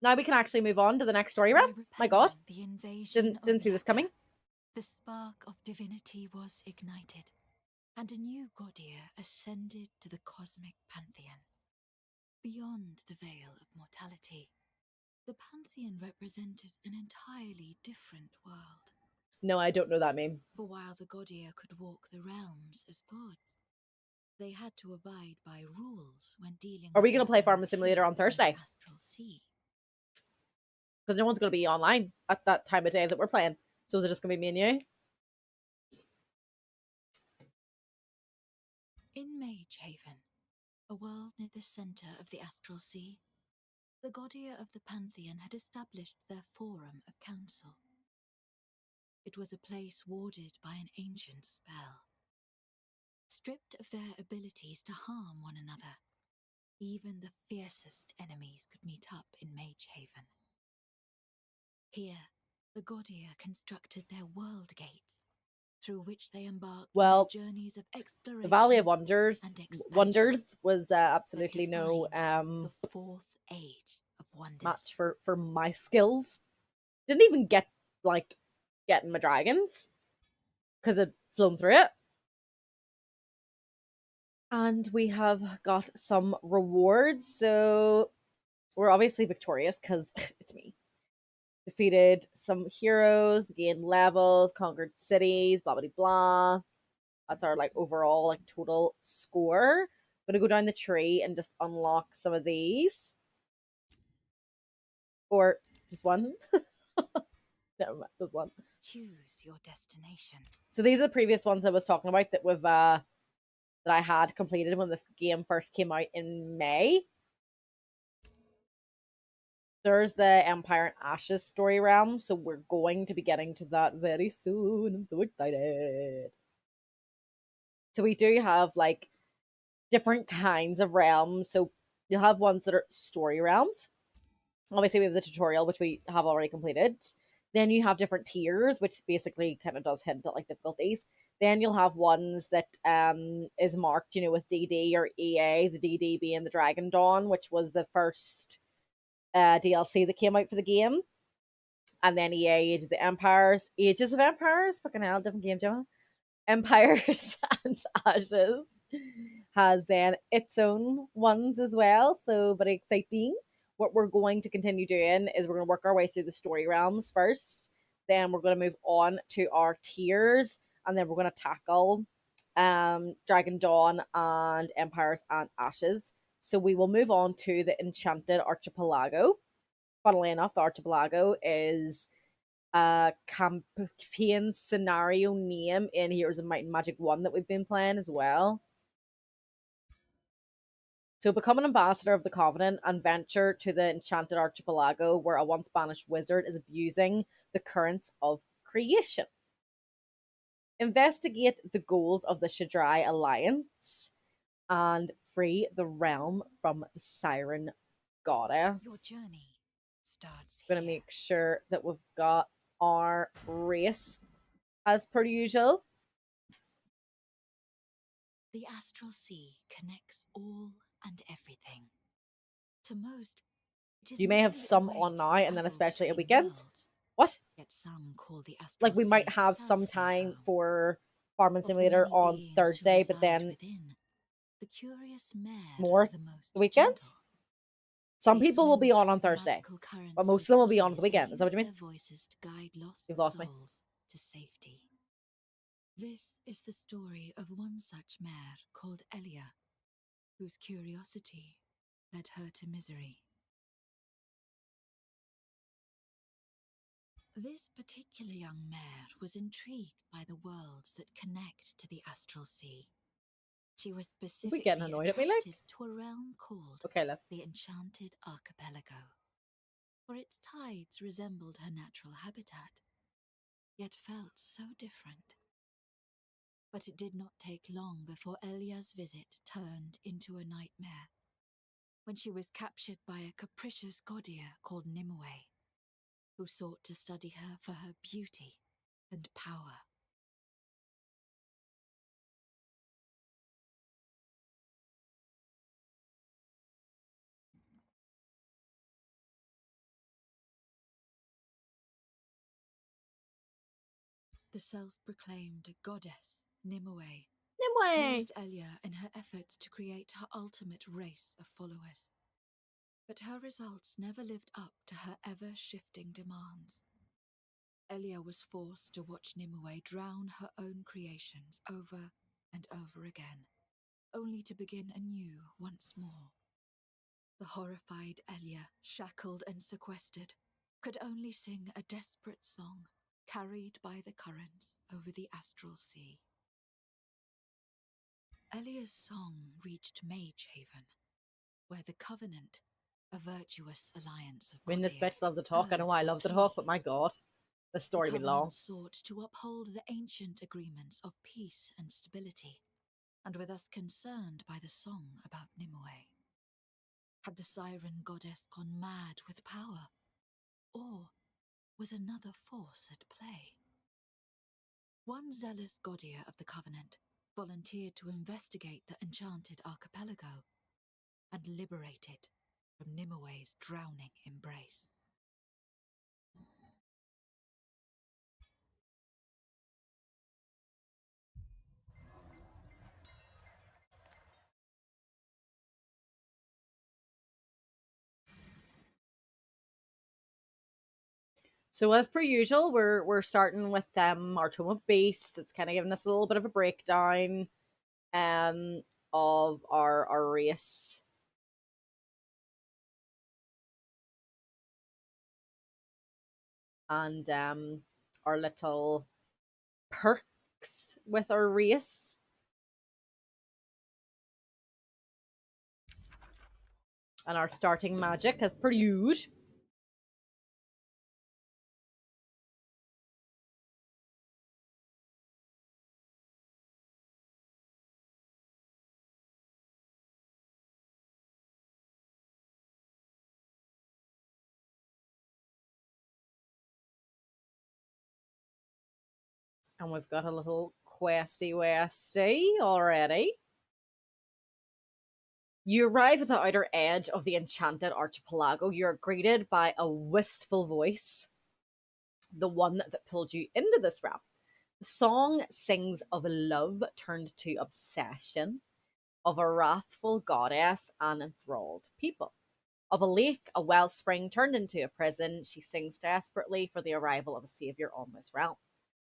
Now we can actually move on to the next story realm. My god. The invasion Didn't see this coming. The spark of divinity was ignited, and a new goddess ascended to the cosmic pantheon. Beyond the veil of mortality, the pantheon represented an entirely different world. No, I don't know that meme. For while the goddess could walk the realms as gods, they had to abide by rules when dealing Are with we going to play Farming Simulator on Thursday? Astral Sea. Because no one's going to be online at that time of day that we're playing. So is it just going to be me and you? In Mage Haven, a world near the center of the Astral Sea, the goddess of the pantheon had established their forum of council. It was a place warded by an ancient spell. Stripped of their abilities to harm one another, even the fiercest enemies could meet up in Mage Haven. Here, the goddess constructed their world gates, through which they embarked on their journeys of exploration. The Valley of Wonders was absolutely no the fourth age of wonders. Match for my skills. Didn't even get like getting my dragons because I'd flown through it. And we have got some rewards, so we're obviously victorious because it's me. Defeated some heroes, gained levels, conquered cities, blah blah blah. That's our like overall like total score. I'm gonna go down the tree and just unlock some of these, or just one. Never mind, just one. Choose your destination. So these are the previous ones I was talking about that we've that I had completed when the game first came out in May. There's the Empire and Ashes story realm, so we're going to be getting to that very soon. I'm so excited. So we do have like different kinds of realms. So you'll have ones that are story realms. Obviously, we have the tutorial, which we have already completed. Then you have different tiers, which basically kind of does hint at like difficulties. Then you'll have ones that is marked, with DD or EA, the DD being the Dragon Dawn, which was the first DLC that came out for the game. And then EA Ages of Empires. Ages of Empires? Fucking hell, different game, Joe. Empires and Ashes has then its own ones as well. So very exciting. What we're going to continue doing is we're going to work our way through the story realms first. Then we're going to move on to our tiers. And then we're going to tackle Dragon Dawn and Empires and Ashes. So we will move on to the Enchanted Archipelago. Funnily enough, the Archipelago is a campaign scenario name in Heroes of Might and Magic 1 that we've been playing as well. So become an ambassador of the Covenant and venture to the Enchanted Archipelago, where a once banished wizard is abusing the currents of creation. Investigate the goals of the Shadrai Alliance and free the realm from the Siren Goddess. Your journey starts here. Gonna make sure that we've got our race as per usual. The Astral Sea connects all and everything. To most, you may have some on now, and then especially at weekends. Worlds. What? Yet some call the Astral like we might have some time for Farming Simulator on Thursday, but then the curious mare more the weekends. Gentle. Some people will be on Thursday, but most of them will be on the weekend. Is that what you mean? Voices to guide lost You've lost me. To safety. This is the story of one such mare called Elia, whose curiosity led her to misery. This particular young mare was intrigued by the worlds that connect to the Astral Sea. She was specifically attracted to a realm called the Enchanted Archepelago, for its tides resembled her natural habitat, yet felt so different. But it did not take long before Elia's visit turned into a nightmare, when she was captured by a capricious goddess called Nimue, who sought to study her for her beauty and power. the self-proclaimed goddess Nimue Nimue used Elia in her efforts to create her ultimate race of followers. But her results never lived up to her ever-shifting demands. Elia was forced to watch Nimue drown her own creations over and over again, only to begin anew once more. The horrified Elia, shackled and sequestered, could only sing a desperate song, carried by the currents over the astral sea. Elia's song reached Mage Haven, where the Covenant, a virtuous alliance of I mean, this courtiers, bitch loves to talk. I know why I love to talk, but my god, the story be long. Sought to uphold the ancient agreements of peace and stability, and were thus concerned by the song about Nimue. Had the siren goddess gone mad with power, or was another force at play? One zealous gaudier of the Covenant volunteered to investigate the Enchanted Archepelago and liberate it from Nimue's drowning embrace. So as per usual, we're starting with our Tome of Beasts. It's kind of giving us a little bit of a breakdown of our race. And our little perks with our race. And our starting magic as per usual. And we've got a little questy westy already. You arrive at the outer edge of the Enchanted Archepelago. You're greeted by a wistful voice, the one that pulled you into this realm. The song sings of love turned to obsession, of a wrathful goddess and enthralled people, of a lake, a wellspring turned into a prison. She sings desperately for the arrival of a savior on this realm.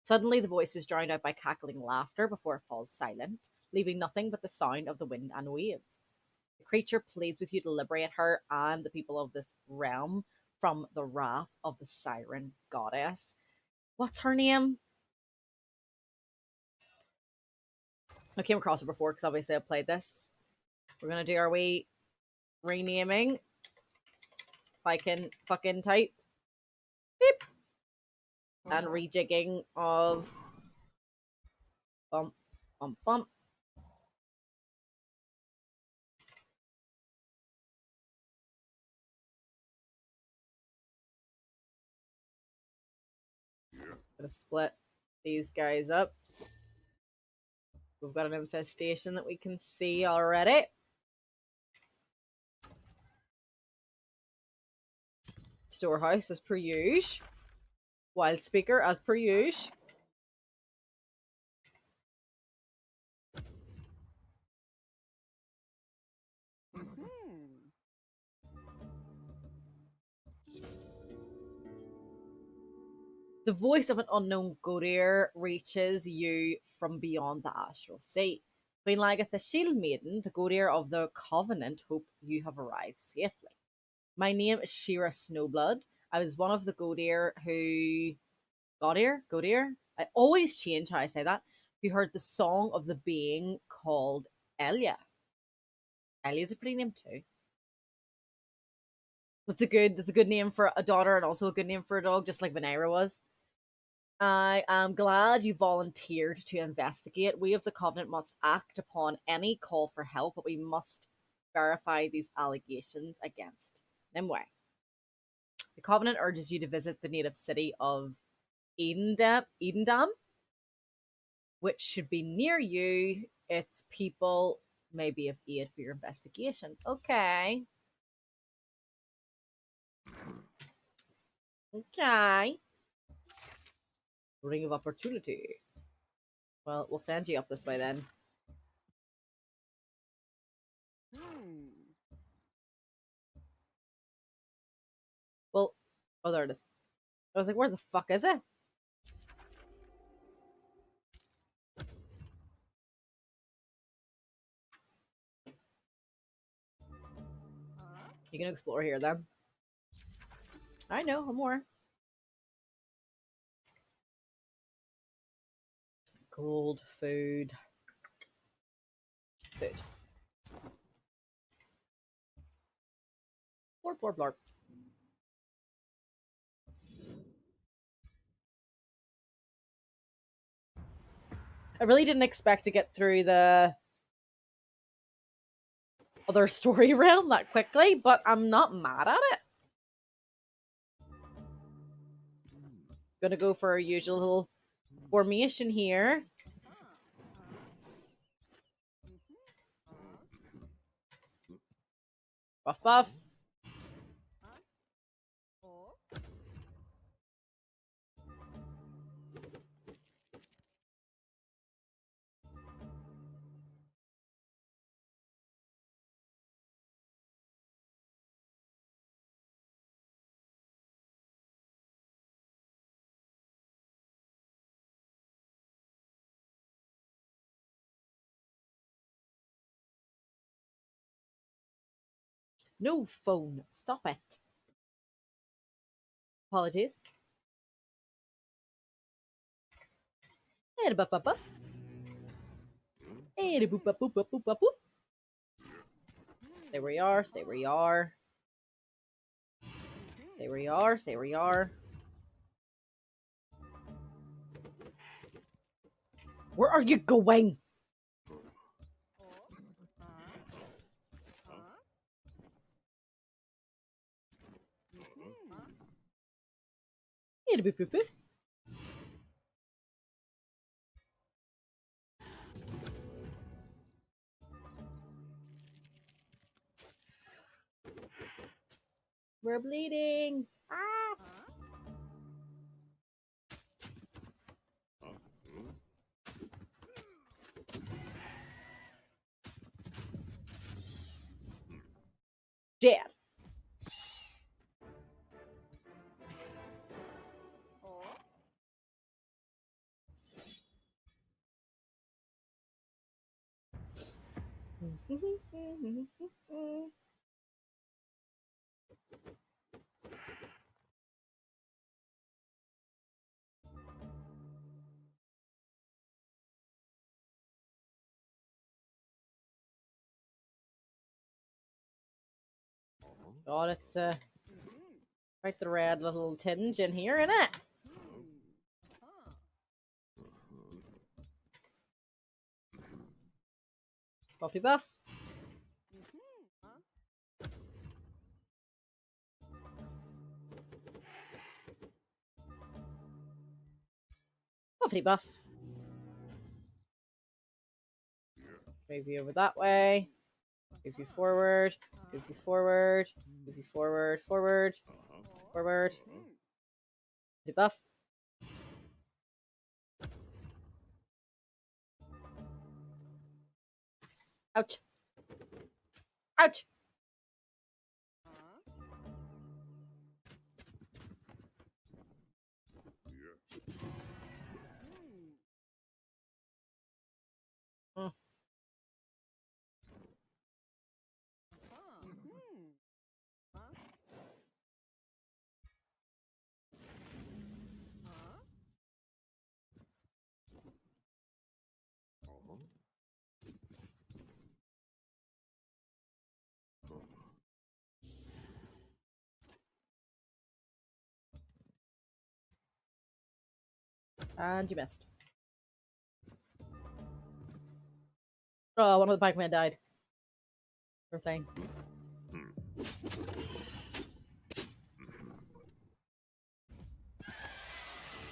Suddenly, the voice is drowned out by cackling laughter before it falls silent, leaving nothing but the sound of the wind and waves. The creature pleads with you to liberate her and the people of this realm from the wrath of the siren goddess. What's her name? I came across it before because obviously I played this. We're gonna do our wee renaming. If I can fucking type. Beep. And rejigging of bump, bump, bump. Gonna split these guys up. We've got an infestation that we can see already. Storehouse as per usual. Wild speaker as per usual. The voice of an unknown Godir reaches you from beyond the astral sea. Queen Lagertha, Shield Maiden, the Godir of the Covenant, hope you have arrived safely. My name is Shira Snowblood. I was one of the Godir who... Godir? I always change how I say that. Who heard the song of the being called Elia. Elia's a pretty name too. That's a good name for a daughter and also a good name for a dog, just like Venera was. I am glad you volunteered to investigate. We of the Covenant must act upon any call for help, but we must verify these allegations against Nimue. The Covenant urges you to visit the native city of Edendam, which should be near you. Its people may be of aid for your investigation. Okay. Okay. Ring of Opportunity. Well, we'll send you up this way then. Well, oh, there it is. I was like, where the fuck is it? You can explore here then. I know, more. Gold, food. Food. Blorp, blorp, blorp. I really didn't expect to get through the other story realm that quickly, but I'm not mad at it. Gonna go for our usual formation here. Buff, buff. No phone. Stop it. Apologies. And a buff, buff, buff. And a boop, boop, boop, boop, boop, boop, boop. Stay where you are. Stay where you are. Stay where you are. Stay where you are. Where are you going? And a boop, boop, boop. We're bleeding. Ah. Dead. God, it's quite the red little tinge in here, isn't it? Buffy buff. Buffy buff. Move you over that way. Move you forward. Move you forward. Move you forward. Forward. Forward. Buffy buff. Ouch. Ouch. Mm. And you missed. Oh, one of the pikemen died. Poor thing.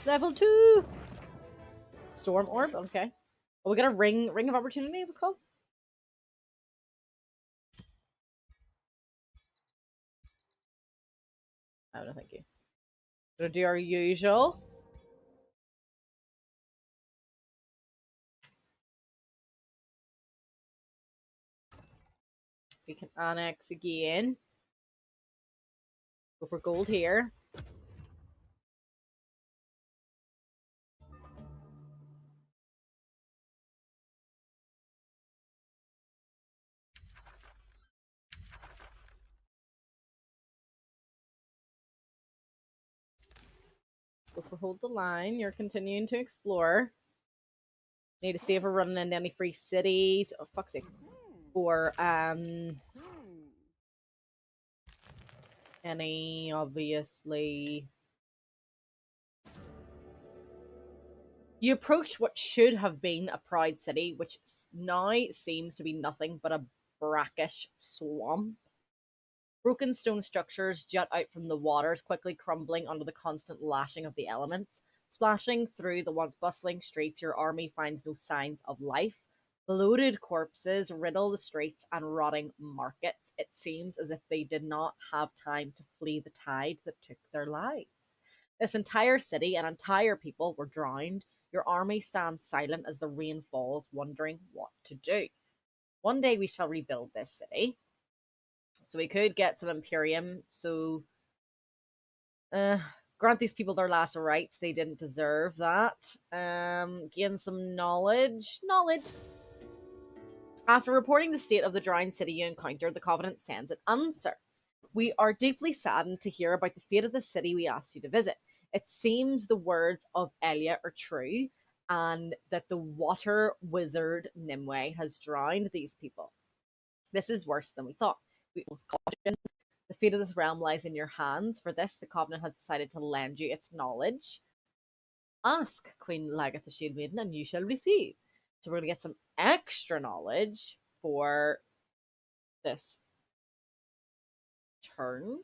Level 2! Storm Orb, okay. Oh, we got a ring of opportunity, it was called? Oh, no, thank you. We're gonna do our usual. We can annex again. Go for gold here. Go for hold the line. You're continuing to explore. Need to see if we're running into any free cities. Oh, fuck's sake. Or, any, obviously. You approach what should have been a proud city, which now seems to be nothing but a brackish swamp. Broken stone structures jut out from the waters, quickly crumbling under the constant lashing of the elements. Splashing through the once bustling streets, your army finds no signs of life. Bloated corpses riddle the streets and rotting markets. It seems as if they did not have time to flee the tide that took their lives. This entire city and entire people were drowned. Your army stands silent as the rain falls, wondering what to do. One day we shall rebuild this city. So we could get some Imperium. So grant these people their last rights. They didn't deserve that. Gain some knowledge. After reporting the state of the drowned city you encountered, the Covenant sends an answer. We are deeply saddened to hear about the fate of the city we asked you to visit. It seems the words of Elia are true, and that the water wizard Nimue has drowned these people. This is worse than we thought. We must caution. The fate of this realm lies in your hands. For this, the Covenant has decided to lend you its knowledge. Ask Queen Lagertha Shield Maiden, and you shall receive. So we're going to get some extra knowledge for this turn.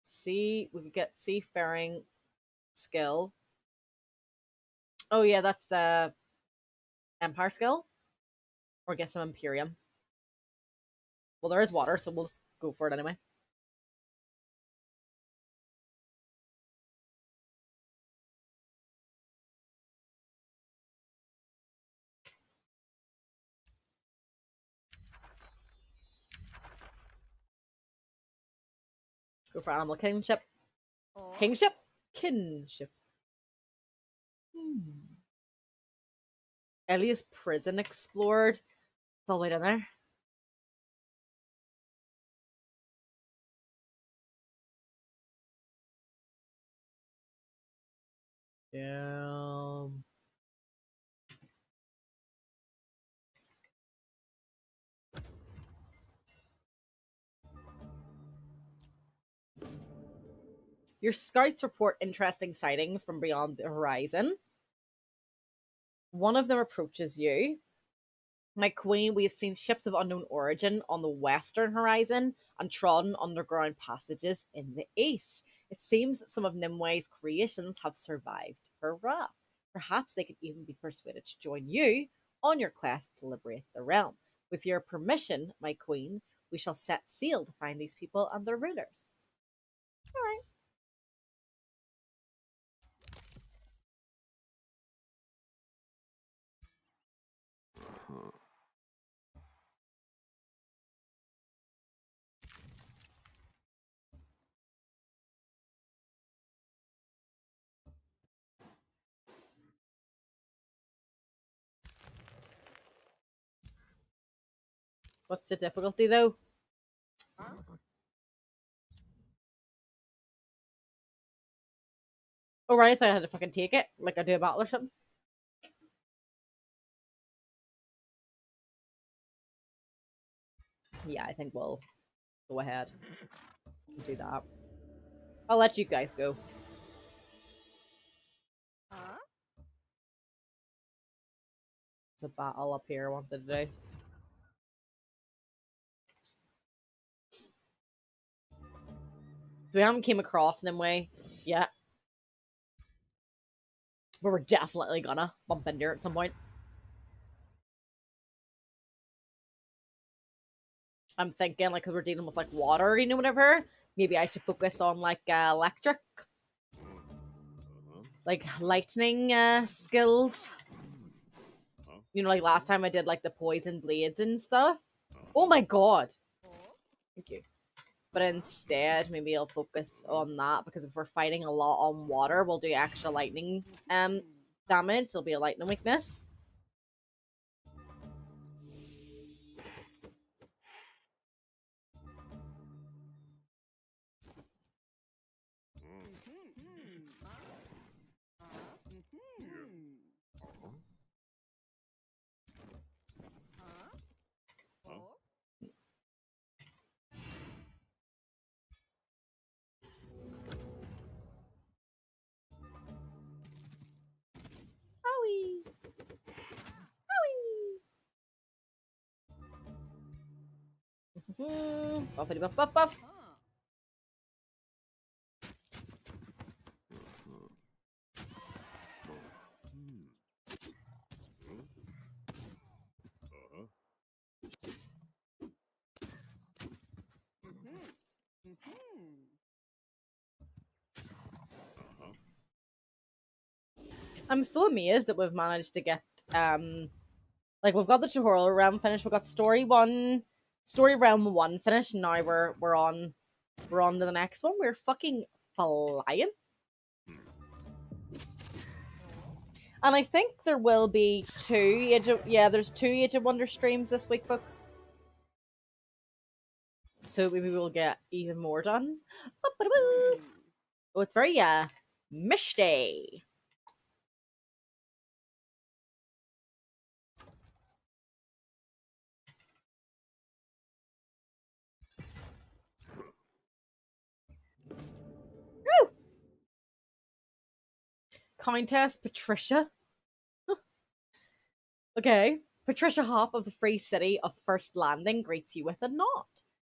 See, we could get seafaring skill. Oh yeah, that's the Empire skill. Or get some Imperium. Well, there is water, so we'll just go for it anyway. Go for animal kingship. Kingship? Kinship. Elia's prison explored. It's all the way down there. Damn. Your scouts report interesting sightings from beyond the horizon. One of them approaches you. My queen, we have seen ships of unknown origin on the western horizon and trodden underground passages in the east. It seems that some of Nimue's creations have survived her wrath. Perhaps they could even be persuaded to join you on your quest to liberate the realm. With your permission, my queen, we shall set sail to find these people and their rulers. All right. What's the difficulty, though? Oh, right, I thought I had to fucking take it, like I do a battle or something. Yeah, I think we'll go ahead and do that. I'll let you guys go. There's a battle up here I wanted to do. So we haven't came across Nimue yet. But we're definitely gonna bump into her at some point. I'm thinking, like, because we're dealing with, like, water, you know, whatever. Maybe I should focus on, like, electric. Like, lightning skills. You know, like last time I did, like, the poison blades and stuff. Oh my god. Thank you. But instead, maybe I'll focus on that, because if we're fighting a lot on water, we'll do extra lightning damage. It'll be a lightning weakness. Owie! Owie! Buffity buff buff buff! I'm still amazed that we've managed to get like, we've got the tutorial realm finished, we've got story realm 1 finished, and now we're on to the next one. We're fucking flying. And I think there will be there's 2 Age of Wonder streams this week, folks. So maybe we'll get even more done. Oh, it's very misty. Woo! Countess Patricia. Okay. Patricia Hop of the Free City of First Landing greets you with a nod.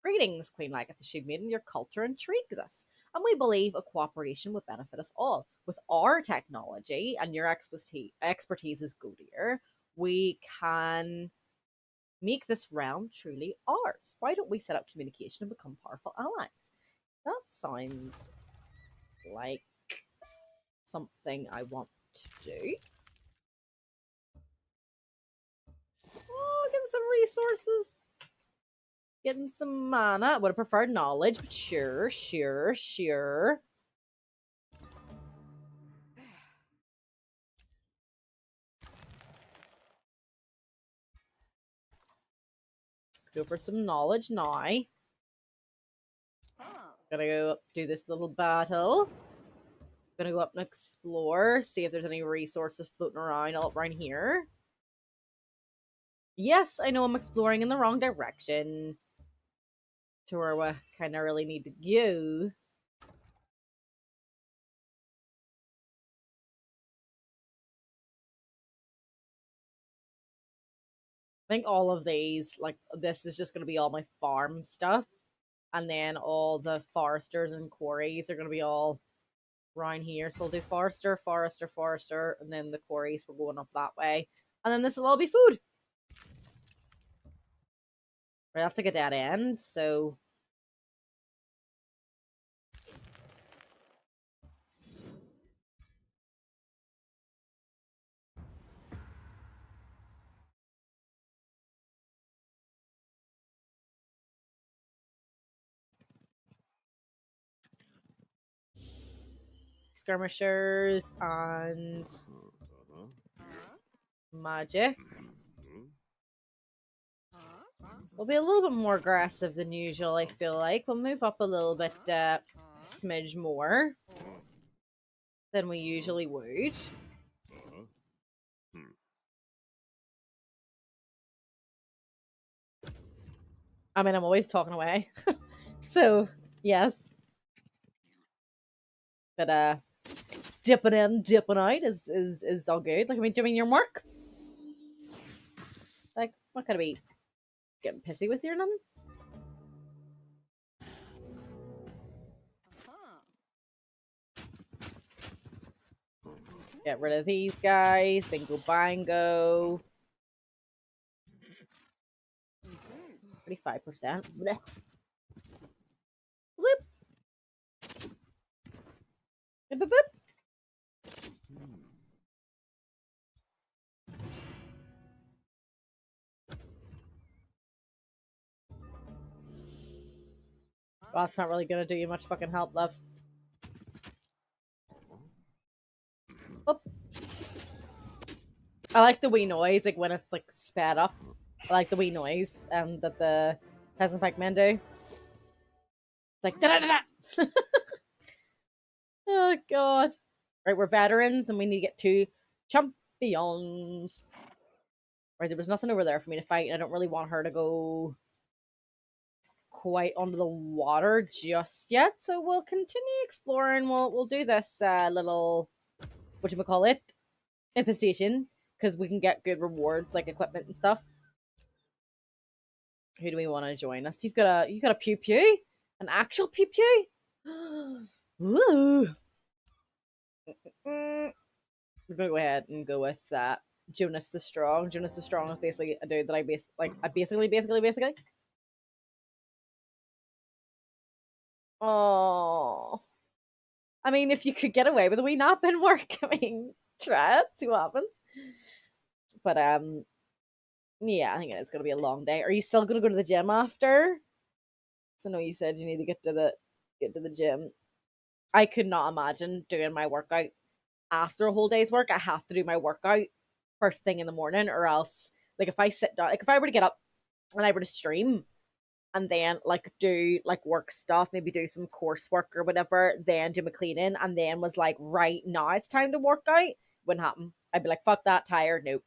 Greetings, Queen Lagertha Sheepmaiden. Your culture intrigues us, and we believe a cooperation would benefit us all. With our technology and your expertise as Goodier, we can make this realm truly ours. Why don't we set up communication and become powerful allies? That sounds like something I want to do. Oh, getting some resources. Getting some mana. Would have preferred knowledge, but sure. Let's go for some knowledge now. Gonna go up, do this little battle. Gonna go up and explore, see if there's any resources floating around all around here. Yes, I know I'm exploring in the wrong direction. To where we kind of really need to go. I think all of these, like, this is just going to be all my farm stuff. And then all the foresters and quarries are going to be all around here. So I'll do forester, and then the quarries we're going up that way. And then this will all be food. Right, that's like a dead end, so... Skirmishers and magic. We'll be a little bit more aggressive than usual, I feel like. We'll move up a little bit, smidge more than we usually would. I mean, I'm always talking away. So, yes. But, dipping in, dipping out is all good. Like, I mean, doing your work. Like, what could I be getting pissy with you or nothing? Get rid of these guys. Bingo bango. 35%. Blech. Bloop. Boop, boop, boop. That's not really gonna do you much fucking help, love. Oh. I like the wee noise, like when it's like sped up. I like the wee noise that the peasant pikemen do. It's like da da da. Oh god. Right, we're veterans and we need to get to champions. Right, there was nothing over there for me to fight, and I don't really want her to go quite under the water just yet. So we'll continue exploring. We'll do this little whatchamacallit infestation because we can get good rewards like equipment and stuff. Who do we want to join us? You got a pew pew, an actual pew pew. Ooh. We're gonna go ahead and go with that. Jonas the Strong. Jonas the Strong is basically a dude that I basically. Oh, I mean, if you could get away with a wee nap in work, I mean, try it, see what happens. But yeah, I think it's gonna be a long day. Are you still gonna go to the gym after? So no, you said you need to get to the gym. I could not imagine doing my workout after a whole day's work. I have to do my workout first thing in the morning, or else, like, if I sit down, like, if I were to get up and I were to stream and then like do like work stuff, maybe do some coursework or whatever, then do my cleaning, and then was like, right now it's time to work out, wouldn't happen. I'd be like, fuck that, tired, nope.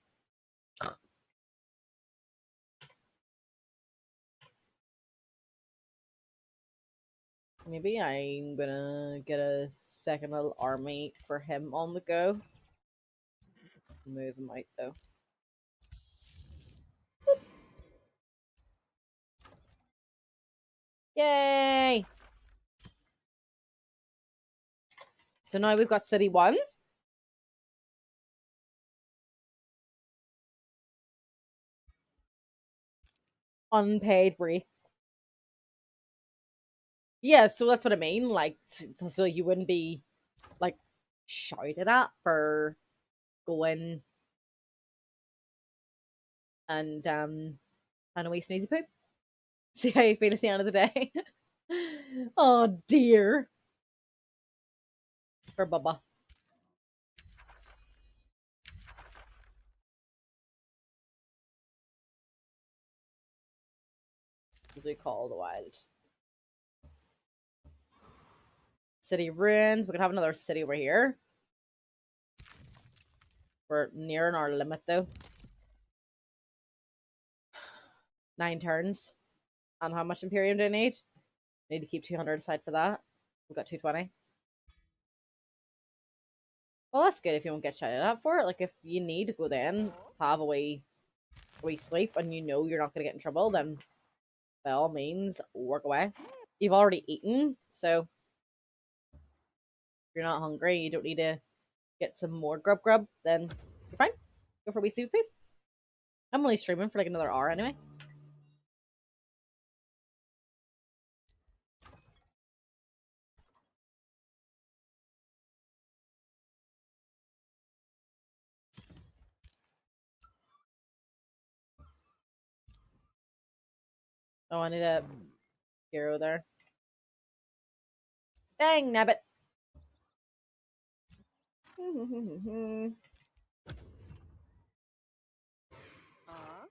Maybe I'm gonna get a second little army for him on the go. Move him out though. Yay! So now we've got City 1. Unpaid break. Yeah, so that's what I mean. Like, so you wouldn't be like shouted at for going and a wee sneezy poop. See how you feel at the end of the day. Oh dear. For Bubba. What do we call the wild? City ruins. We could have another city over here. We're nearing our limit though. 9 turns. And how much Imperium do I need? I need to keep 200 aside for that. We've got 220. Well, that's good if you won't get shouted at for it. Like, if you need to go then, have a wee sleep, and you know you're not going to get in trouble, then by all means, work away. You've already eaten, so if you're not hungry, you don't need to get some more grub, then you're fine. Go for a wee sleep, please. I'm only streaming for like another hour anyway. Oh, I need a hero there. Dang, nabbit.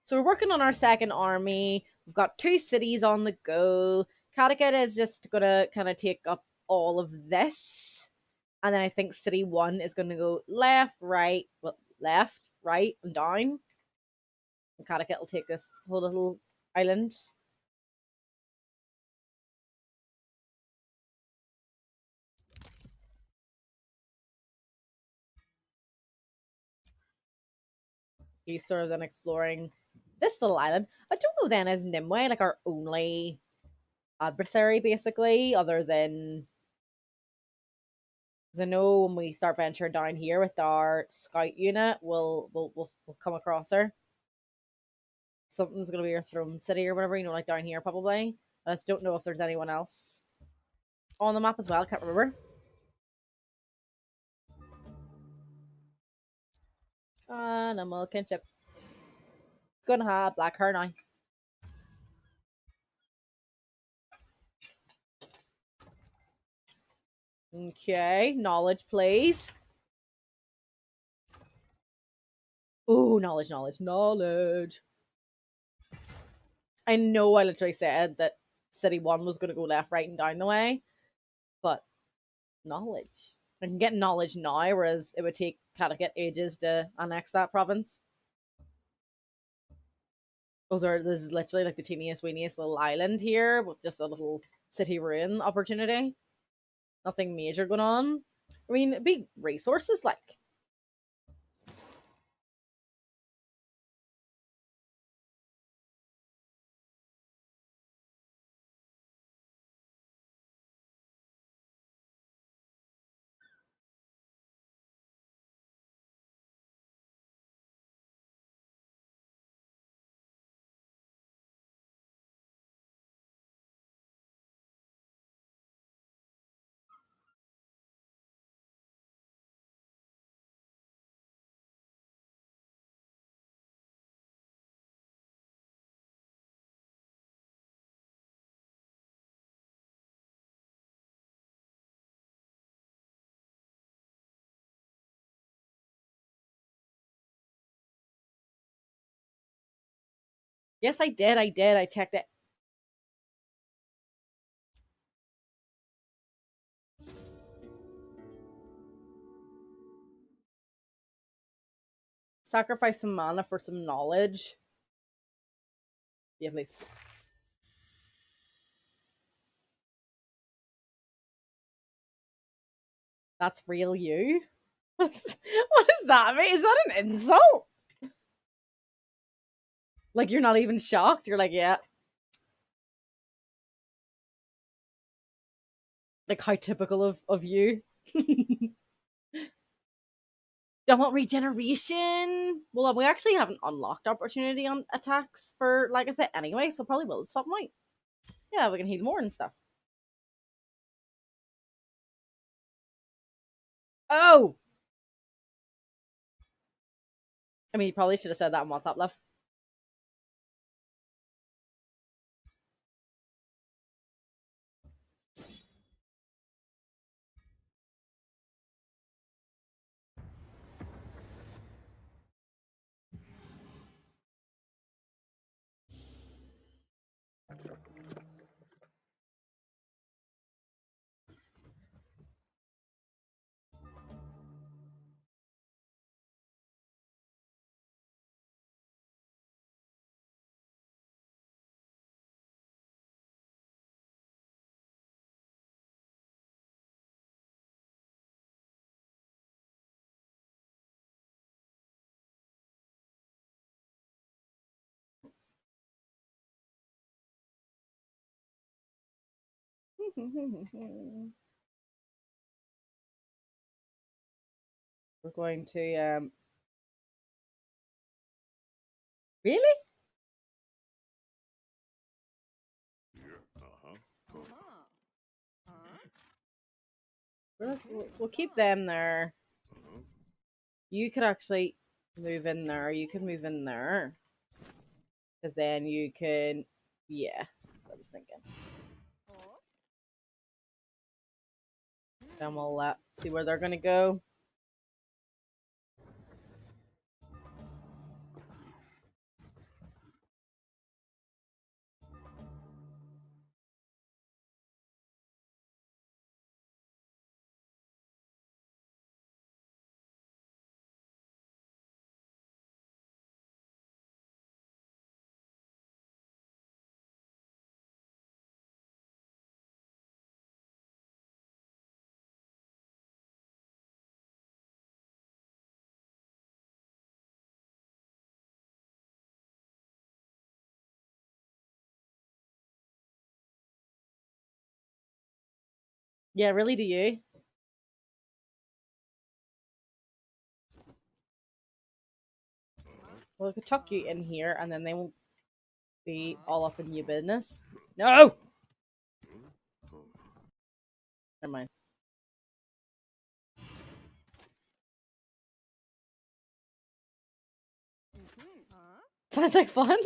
So we're working on our second army. We've got 2 cities on the go. Connecticut is just gonna kind of take up all of this. And then I think city 1 is gonna go left, right, well, left, right, and down. And Connecticut will take this whole little island. He's sort of then exploring this little island. I don't know then, is Nimue like our only adversary basically, other than, because I know when we start venturing down here with our scout unit, we'll come across her. Something's gonna be our throne city or whatever, you know, like down here probably. I just don't know if there's anyone else on the map as well. Can't remember. Animal kinship. Gonna have black hair now. Okay, knowledge, please. Ooh, knowledge, knowledge, knowledge. I know I literally said that City 1 was going to go left, right, and down the way, but knowledge. I can get knowledge now, whereas it would take Catechit ages to annex that province. This is literally like the teeniest, weeniest little island here with just a little city ruin opportunity. Nothing major going on. I mean, big resources like. Yes, I did. I checked it. Sacrifice some mana for some knowledge. Yeah, please. That's real you? What does that mean? Is that an insult? Like, you're not even shocked? You're like, yeah. Like, how typical of you. Don't want regeneration. Well, we actually haven't unlocked opportunity on attacks for Lagertha anyway, so probably will swap them out. Yeah, we can heal more and stuff. Oh! I mean, you probably should have said that on WhatsApp, love. We're going to really? We'll keep them there. You could actually move in there. You could move in there. Because then you can. Yeah, I was thinking. Then we'll see where they're going to go. Yeah, really, do you? Well, I could tuck you in here, and then they won't be all up in your business. No! Never mind. Sounds like fun.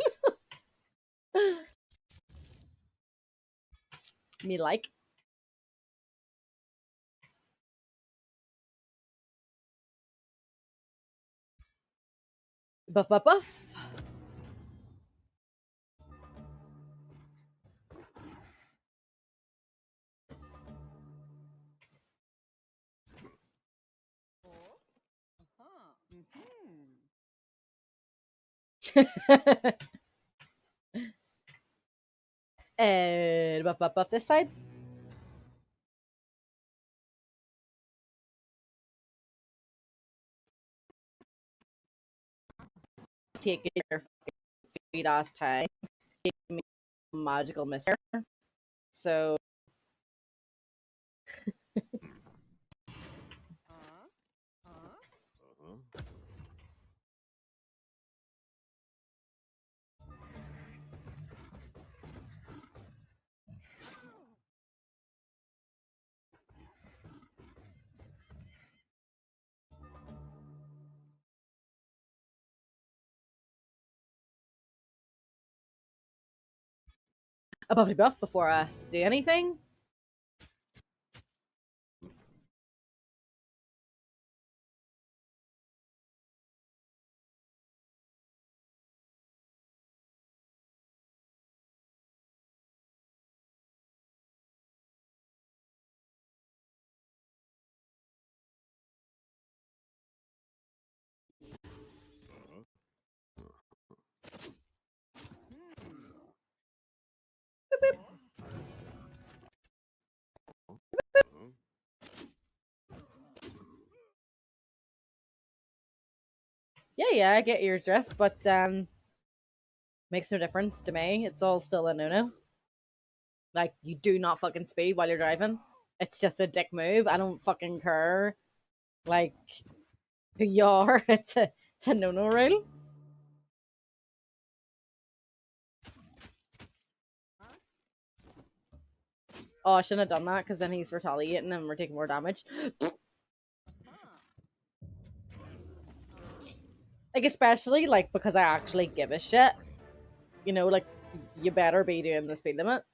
Me like. Buff, buff, buff. And buff, buff, buff this side. Take your sweet ass time. Give me magical mister. So a buffy buff before I do anything. Yeah, I get your drift, but makes no difference to me. It's all still a no-no. Like, you do not fucking speed while you're driving. It's just a dick move. I don't fucking care. Like, who you are. It's a no-no rule. Oh, I shouldn't have done that because then he's retaliating and we're taking more damage. Like, especially, like, because I actually give a shit. You know, like, you better be doing the speed limit.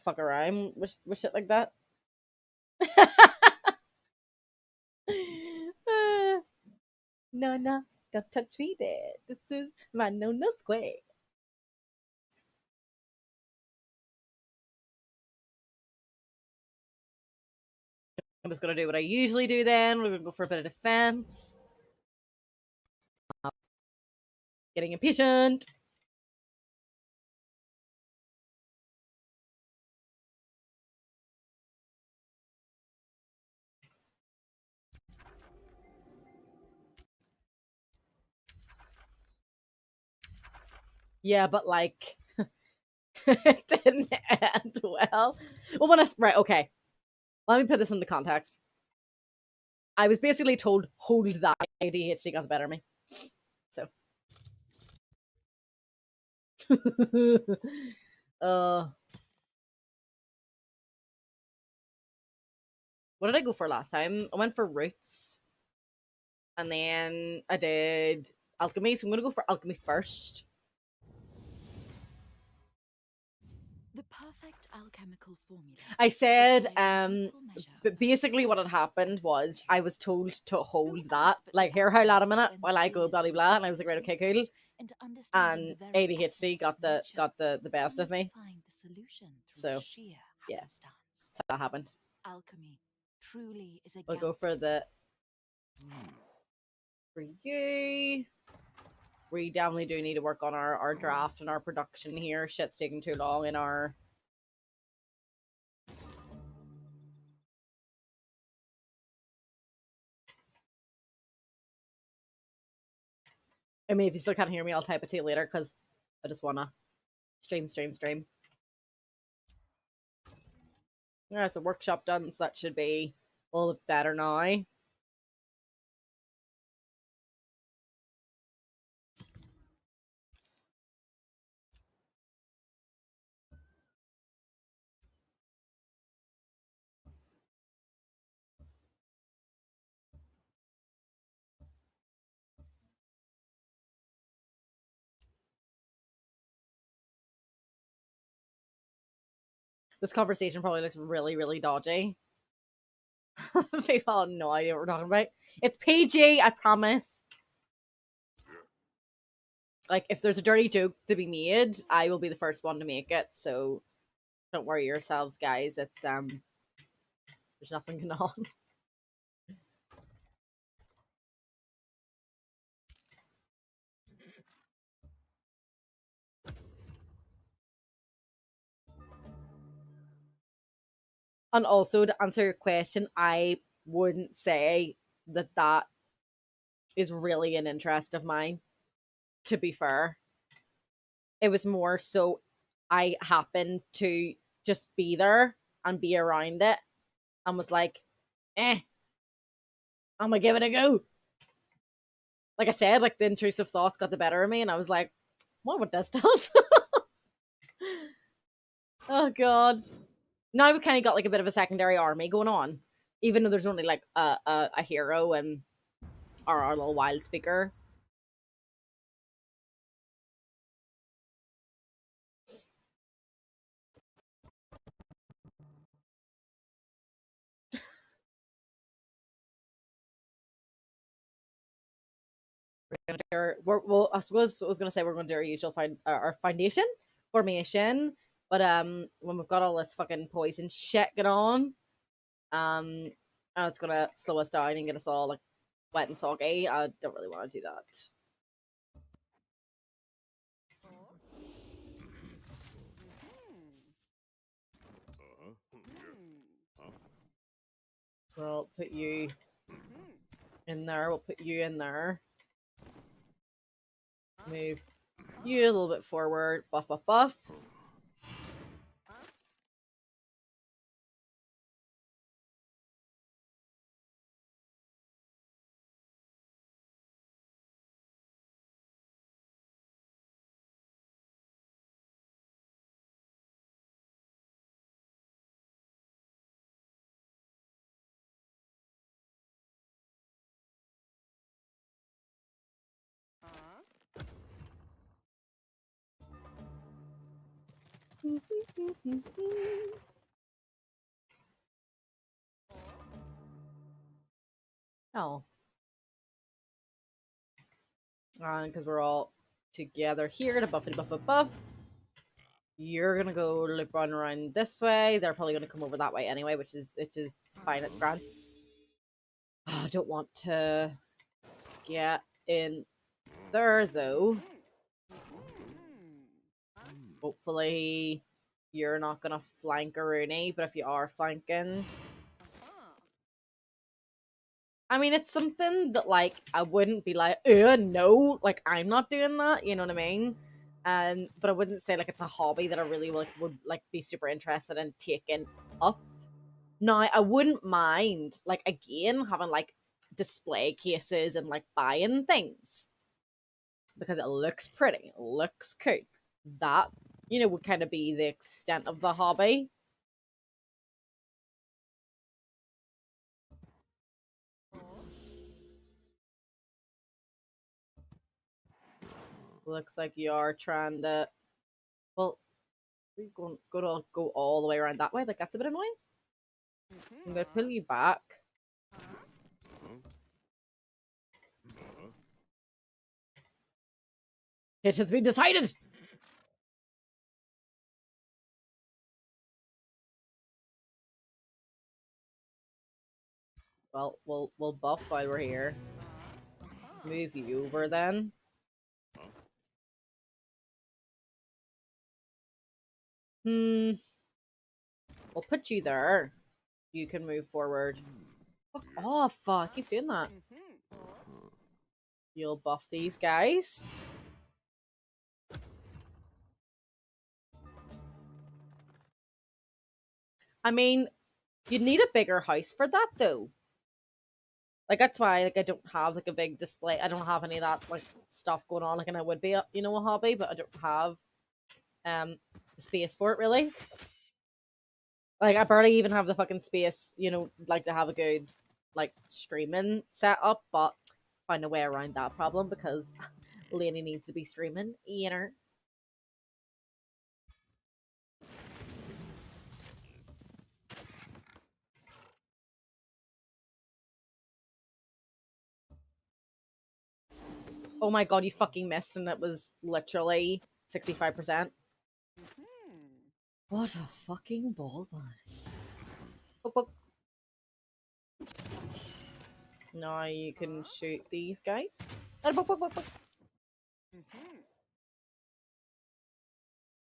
Fuck around with shit like that. No, no, don't touch me there. This is my no-no square. I'm just gonna do what I usually do then. We're gonna go for a bit of defense. Getting impatient. Yeah, but like it didn't end well. Well, when I right, okay. Let me put this into context. I was basically told, hold that ADHD got the better of me. So uh what did I go for last time? I went for roots. And then I did alchemy. So I'm gonna go for alchemy first. The perfect alchemical formula. I said, but basically what had happened was I was told to hold that, like, here, hold that a minute while I go blah blah blah, and I was like, right, okay, cool. And ADHD got the best of me. So yeah, that's how that happened. Alchemy truly is a We'll go for the for you. We definitely do need to work on our draft and our production here. Shit's taking too long in our I mean, if you still can't hear me, I'll type it to you later because I just wanna stream. Yeah, it's a workshop done, so that should be a little bit better now. This conversation probably looks really, really dodgy. People have no idea what we're talking about. It's PG, I promise. like if there's a dirty joke to be made, I will be the first one to make it. So don't worry yourselves, guys. It's there's nothing going on. And also to answer your question, I wouldn't say that that is really an interest of mine. To be fair, it was more so I happened to just be there and be around it and was like, I'm gonna give it a go. Like I said, like the intrusive thoughts got the better of me, and I was like, what would this does? Oh god. Now we kind of got like a bit of a secondary army going on, even though there's only like a hero and our little wild speaker. Well, I suppose I was gonna say we're gonna do our usual our foundation formation, but when we've got all this fucking poison shit going on, and it's gonna slow us down and get us all like wet and soggy. I don't really want to do that. We'll put you in there. We'll put you in there. Move you a little bit forward. Buff, buff, buff. Oh. Because we're all together here to buff and buff and buff. You're gonna go loop around this way. They're probably gonna come over that way anyway, which is fine. It's grand. Oh, I don't want to get in there though. Hopefully, you're not gonna flank a Rooney, but if you are flanking, I mean, it's something that like I wouldn't be like, no, like I'm not doing that. You know what I mean? But I wouldn't say like it's a hobby that I really would like be super interested in taking up. Now, I wouldn't mind like again having like display cases and like buying things because it looks pretty, it looks cool. That would kind of be the extent of the hobby. Looks like you are trying to. Well, we're going to go all the way around that way. Like that's a bit annoying. I'm gonna pull you back. It has been decided. Well, we'll buff while we're here. Move you over then. We'll put you there. You can move forward. Fuck off! I keep doing that. You'll buff these guys. I mean, you'd need a bigger house for that though. Like that's why like I don't have like a big display. I don't have any of that like stuff going on. Like, and I would be a hobby, but I don't have space for it really. Like I barely even have the fucking space, like to have a good like streaming setup, but find a way around that problem because Lainey needs to be streaming, Oh my god, you fucking missed, and it was literally 65%. What a fucking ball bag. Book, book. Now you can shoot these guys. Book, book, book, book.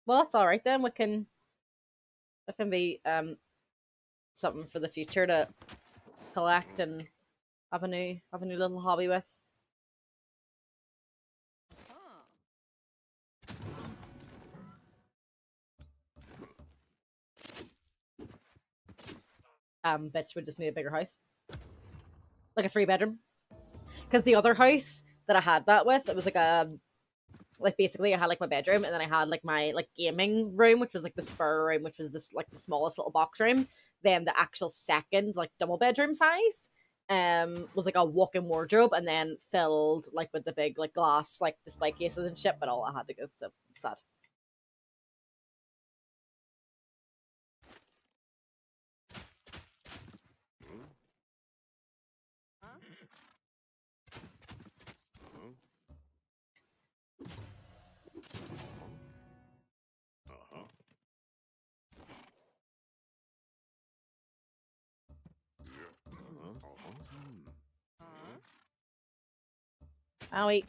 Well, that's alright then. That can be something for the future to collect and have a new little hobby with. Bitch would just need a bigger house. Like a 3-bedroom. Because the other house that I had that with, it was like basically I had like my bedroom, and then I had like my like gaming room, which was like the spur room, which was this like the smallest little box room. Then the actual second like double bedroom size was like a walk-in wardrobe, and then filled like with the big like glass like display cases and shit, but all I had to go, so sad. Owie.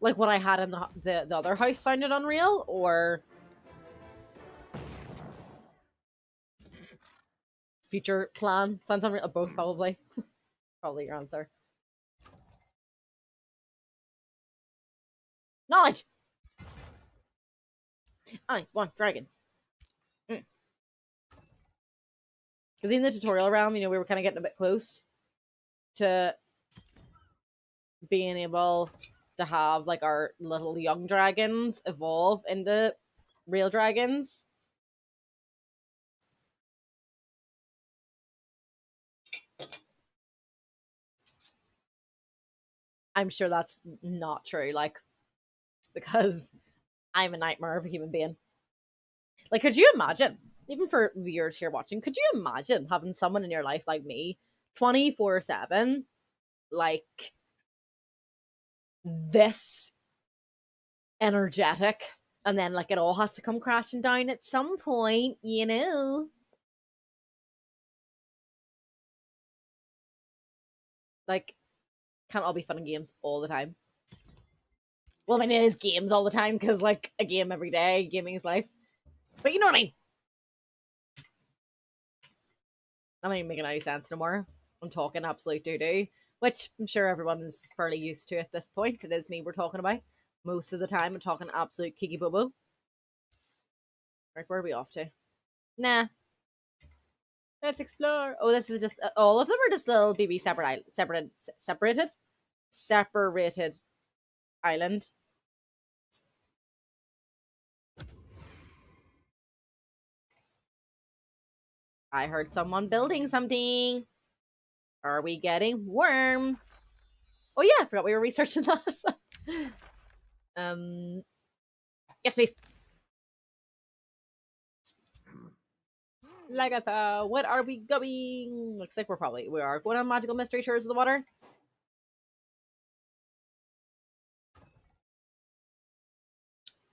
Like what I had in the other house sounded unreal, or future plan sounds unreal? Both probably. Probably your answer. Knowledge. I want dragons. Because in the tutorial realm, we were kind of getting a bit close to being able to have like our little young dragons evolve into real dragons. I'm sure that's not true, like, because I'm a nightmare of a human being. Like, could you imagine, even for viewers here watching, could you imagine having someone in your life like me 24/7, like this energetic, and then like it all has to come crashing down at some point, you know? Like, can't all be fun and games all the time. Well, I mean, it is games all the time because, like, a game every day, gaming is life. But you know what I mean? I'm not even making any sense no more. I'm talking absolute doo doo, which I'm sure everyone is fairly used to at this point. It is me we're talking about. Most of the time, I'm talking absolute kiki bobo. Right, where are we off to? Nah. Let's explore. Oh, this is just all of them are just little BB separated island. I heard someone building something. Are we getting warm? Oh yeah, I forgot we were researching that. Yes, please. Lagertha, what are we going? Looks like we are going on magical mystery tours of the water.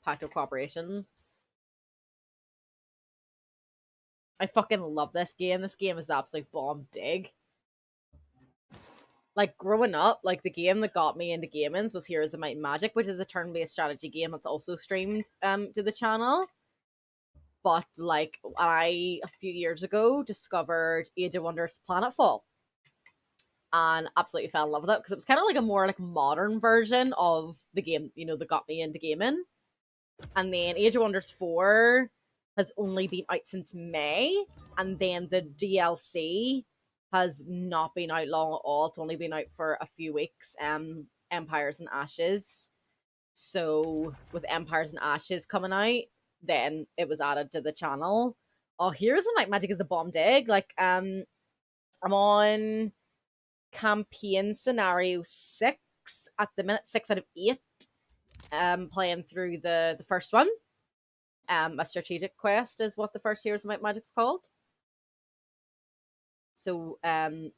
Pact of Cooperation. I fucking love this game. This game is the absolute bomb dig. Like, growing up, like, the game that got me into gaming was Heroes of Might and Magic, which is a turn-based strategy game that's also streamed to the channel. But, like, I, a few years ago, discovered Age of Wonders Planetfall. And absolutely fell in love with it, because it was kind of like a more, like, modern version of the game, that got me into gaming. And then Age of Wonders 4 has only been out since May. And then the DLC has not been out long at all. It's only been out for a few weeks. Empires and Ashes. So with Empires and Ashes coming out, then it was added to the channel. Oh, Heroes of Might and Magic is the bomb dig. Like, I'm on campaign scenario 6 at the minute, 6 out of 8. Playing through the first one. A strategic quest is what the first Heroes of Might and Magic's called. So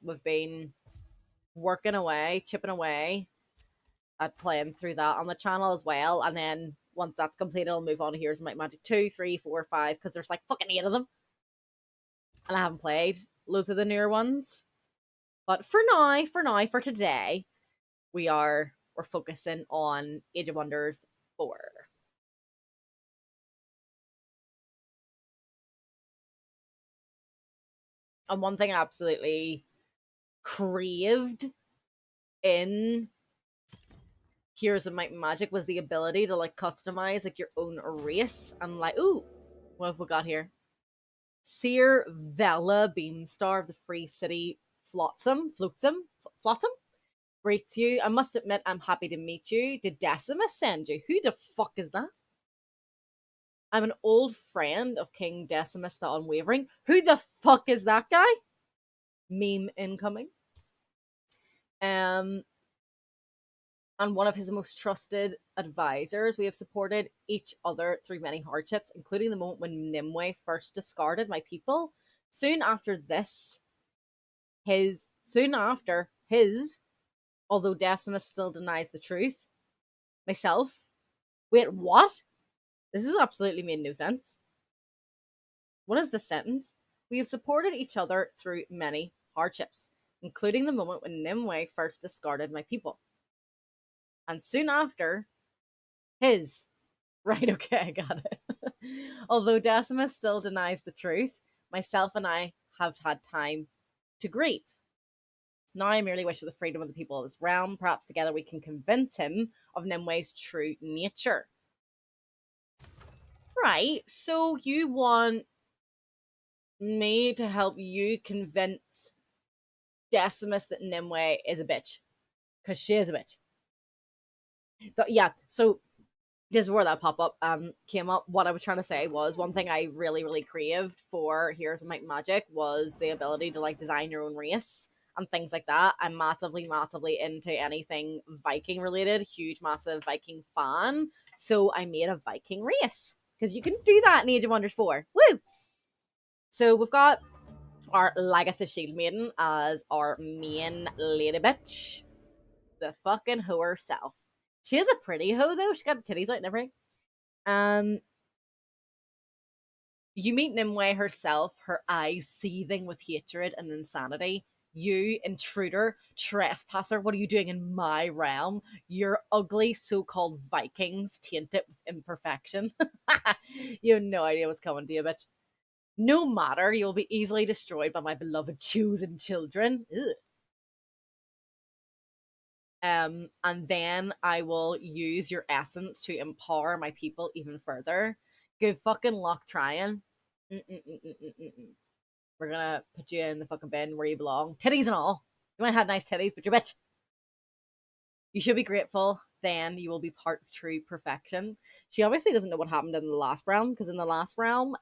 we've been working away, chipping away at playing through that on the channel as well. And then once that's completed, I'll move on to Heroes of Might and Magic 2, 3, 4, 5, because there's like fucking 8 of them. And I haven't played loads of the newer ones. But for today, we're focusing on Age of Wonders 4. And one thing I absolutely craved in Heroes of Might and Magic was the ability to like customize like your own race. And like, ooh, what have we got here? Seer Vela Beamstar of the Free City Flotsam greets you. I must admit, I'm happy to meet you. Did Decimus send you? Who the fuck is that? I'm an old friend of King Decimus the Unwavering. Who the fuck is that guy? Meme incoming. And one of his most trusted advisors. We have supported each other through many hardships, including the moment when Nimue first discarded my people. Soon after, although Decimus still denies the truth, myself. Wait, what? This has absolutely made no sense. What is this sentence? We have supported each other through many hardships, including the moment when Nimue first discarded my people. And soon after, his. Right, okay, I got it. Although Decimus still denies the truth, myself and I have had time to grieve. Now I merely wish for the freedom of the people of this realm. Perhaps together we can convince him of Nimue's true nature. Right, so you want me to help you convince Decimus that Nimue is a bitch. Because she is a bitch. So this is where that pop-up came up. What I was trying to say was one thing I really, really craved for Heroes of Might and Magic was the ability to like design your own race and things like that. I'm massively, massively into anything Viking related. Huge, massive Viking fan. So I made a Viking race. Because you can do that in Age of Wonders 4. Woo! So we've got our Lagertha Shield Maiden as our main lady bitch. The fucking hoe herself. She is a pretty hoe though. She got titties out and everything. Um, you meet Nimue herself, her eyes seething with hatred and insanity. You, intruder, trespasser, what are you doing in my realm? Your ugly so called Vikings tainted with imperfection. You have no idea what's coming to you, bitch. No matter, you'll be easily destroyed by my beloved chosen children. Ugh. And then I will use your essence to empower my people even further. Good fucking luck trying. Mm-mm-mm-mm-mm-mm. We're gonna put you in the fucking bin where you belong. Titties and all. You might have nice titties, but you're bitch. You should be grateful. Then you will be part of true perfection. She obviously doesn't know what happened in the last realm, because in the last realm,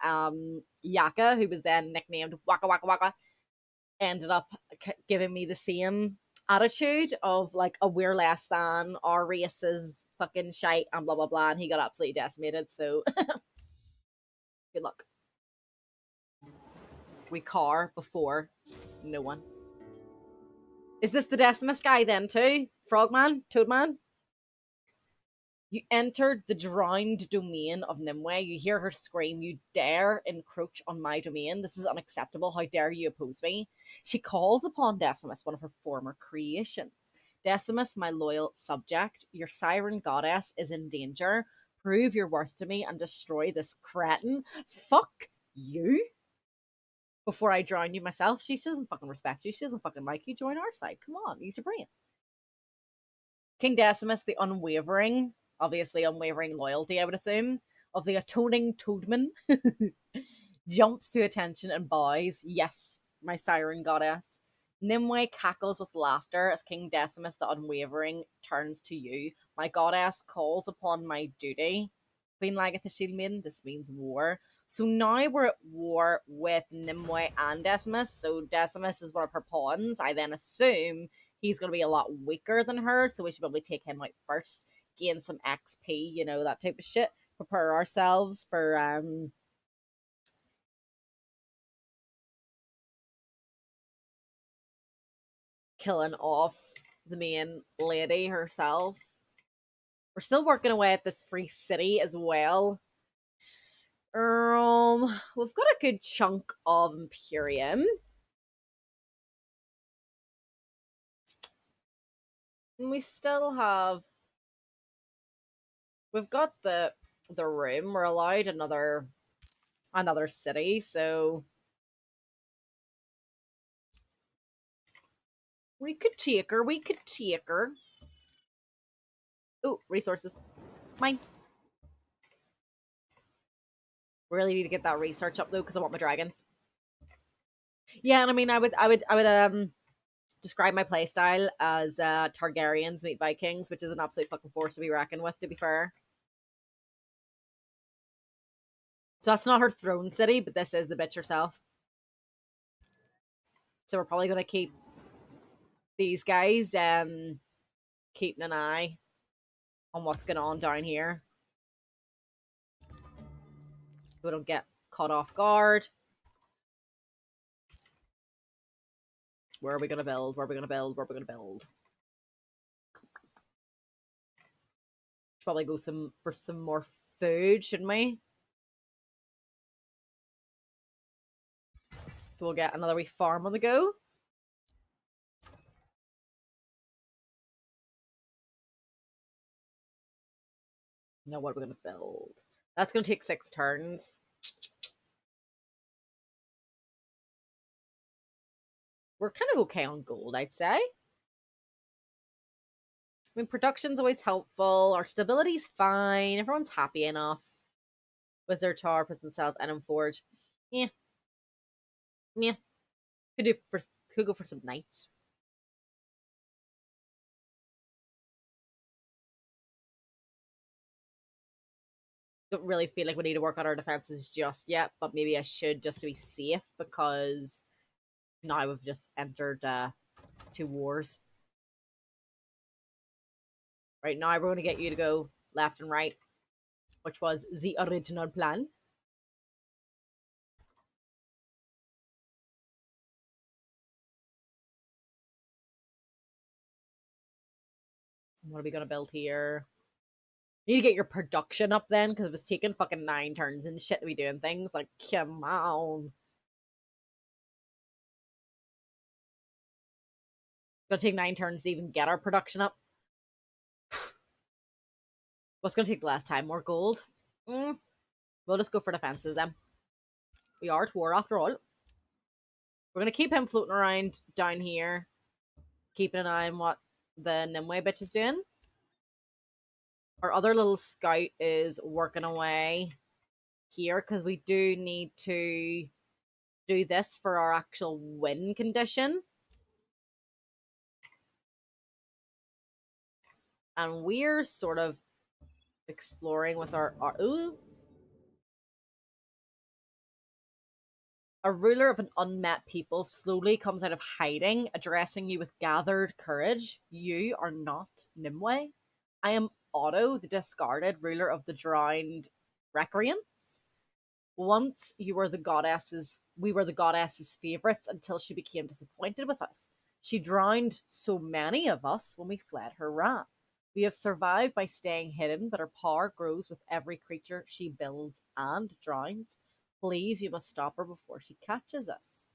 Yaka, who was then nicknamed Waka Waka Waka, ended up giving me the same attitude of like a we're less than, our race is fucking shite and blah blah blah, and he got absolutely decimated. So good luck. We car before no one. Is this the Decimus guy then too? Frogman? Toadman? You entered the drowned domain of Nimue. You hear her scream, "You dare encroach on my domain. This is unacceptable. How dare you oppose me?" She calls upon Decimus, one of her former creations. "Decimus, my loyal subject, your siren goddess is in danger. Prove your worth to me and destroy this cretin. Fuck you. Before I drown you myself." She doesn't fucking respect you. She doesn't fucking like you. Join our side. Come on, use your brain. King Decimus, the Unwavering, obviously unwavering loyalty, I would assume, of the atoning Toadman, jumps to attention and bows. "Yes, my siren goddess." Nimue cackles with laughter as King Decimus, the Unwavering, turns to you. "My goddess calls upon my duty." Queen Lagertha Shield Maiden, this means war. So now we're at war with Nimue and Decimus. So Decimus is one of her pawns. I then assume he's going to be a lot weaker than her, so we should probably take him out first, gain some XP, you know, that type of shit. Prepare ourselves for killing off the main lady herself. We're still working away at this free city as well. We've got a good chunk of Imperium. And we still have, we've got the room. We're allowed another city, so we could take her. We could take her. Oh, resources. Mine. Really need to get that research up though, because I want my dragons. Yeah, and I mean, I would describe my playstyle as Targaryens meet Vikings, which is an absolute fucking force to be reckoned with, to be fair. So that's not her throne city, but this is the bitch herself. So we're probably gonna keep these guys keeping an eye on what's going on down here. We don't get caught off guard. Where are we gonna build? Where are we gonna build? Where are we gonna build? Probably go for some more food, shouldn't we? So we'll get another wee farm on the go. Now what are we gonna build? That's gonna take 6 turns. We're kind of okay on gold, I'd say. I mean, production's always helpful. Our stability's fine. Everyone's happy enough. Wizard Tower, Prison Cells, Enum Forge. Yeah. Yeah. Could go for some knights. Don't really feel like we need to work on our defenses just yet, but maybe I should just to be safe, because now we've just entered 2 wars. Right now, we're going to get you to go left and right, which was the original plan. What are we going to build here? You need to get your production up then, because it was taking fucking 9 turns and shit to be doing things. Like, come on. Gonna take 9 turns to even get our production up. What's gonna take the last time? More gold? We'll just go for defenses then. We are at war after all. We're gonna keep him floating around down here, keeping an eye on what the Nimue bitch is doing. Our other little scout is working away here, because we do need to do this for our actual win condition. And we're sort of exploring with our ooh. A ruler of an unmet people slowly comes out of hiding, addressing you with gathered courage. You are not Nimue. I am Otto, the discarded ruler of the drowned recreants. Once we were the goddess's favorites until she became disappointed with us. She drowned so many of us when we fled her wrath. We have survived by staying hidden, but her power grows with every creature she builds and drowns. Please, you must stop her before she catches us.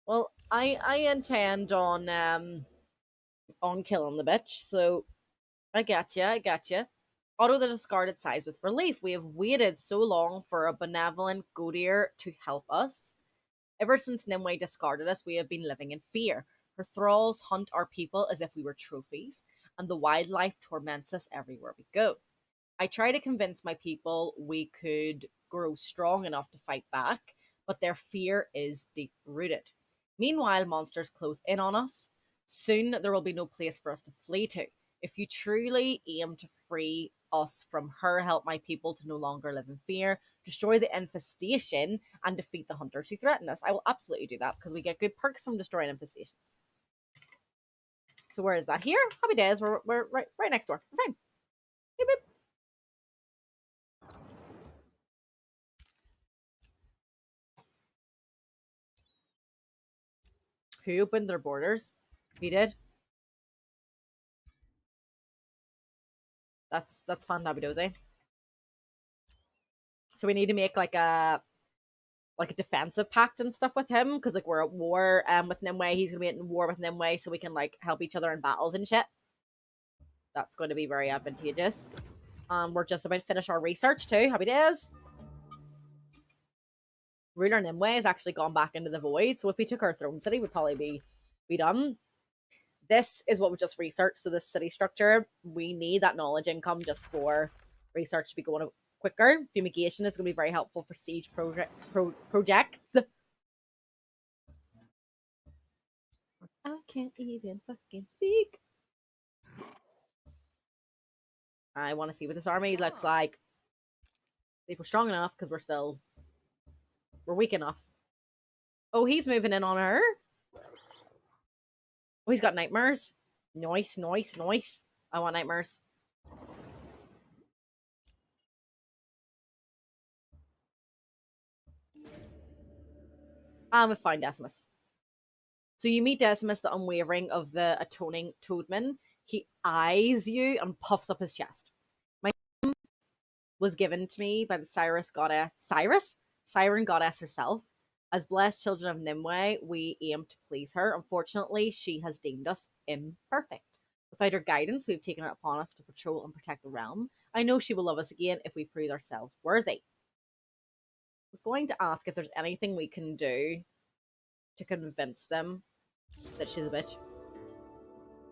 Well, I intend on killing the bitch, so I got you. I got you. Auto the discarded size with relief. We have waited so long for a benevolent Godier to help us. Ever since Nimue discarded us, we have been living in fear. Her thralls hunt our people as if we were trophies, and the wildlife torments us everywhere we go. I try to convince my people we could grow strong enough to fight back, but their fear is deep rooted. Meanwhile, monsters close in on us. Soon there will be no place for us to flee to. If you truly aim to free us from her, help my people to no longer live in fear, destroy the infestation, and defeat the hunters who threaten us. I will absolutely do that because we get good perks from destroying infestations. So where is that? Here? Happy days. We're right next door. We're fine. Beep, beep. Who opened their borders? He did. That's fantabulous. So we need to make like a defensive pact and stuff with him because like we're at war with Nimue. He's gonna be in war with Nimue, so we can like help each other in battles and shit. That's going to be very advantageous. We're just about to finish our research too. Happy days. Ruler Nimue has actually gone back into the void, so if we took our throne city, we'd probably be done. This is what we just researched. So this city structure, we need that knowledge income just for research to be going quicker. Fumigation is going to be very helpful for siege projects. I can't even fucking speak. I want to see what this army looks like. If we're strong enough, because we're weak enough. Oh, he's moving in on her. Oh, he's got nightmares. Nice. I want nightmares. And we find Decimus. So you meet Decimus, the unwavering of the atoning toadman. He eyes you and puffs up his chest. My name was given to me by the Siren goddess herself. As blessed children of Nimue, we aim to please her. Unfortunately, she has deemed us imperfect. Without her guidance, we've taken it upon us to patrol and protect the realm. I know she will love us again if we prove ourselves worthy. We're going to ask if there's anything we can do to convince them that she's a bitch.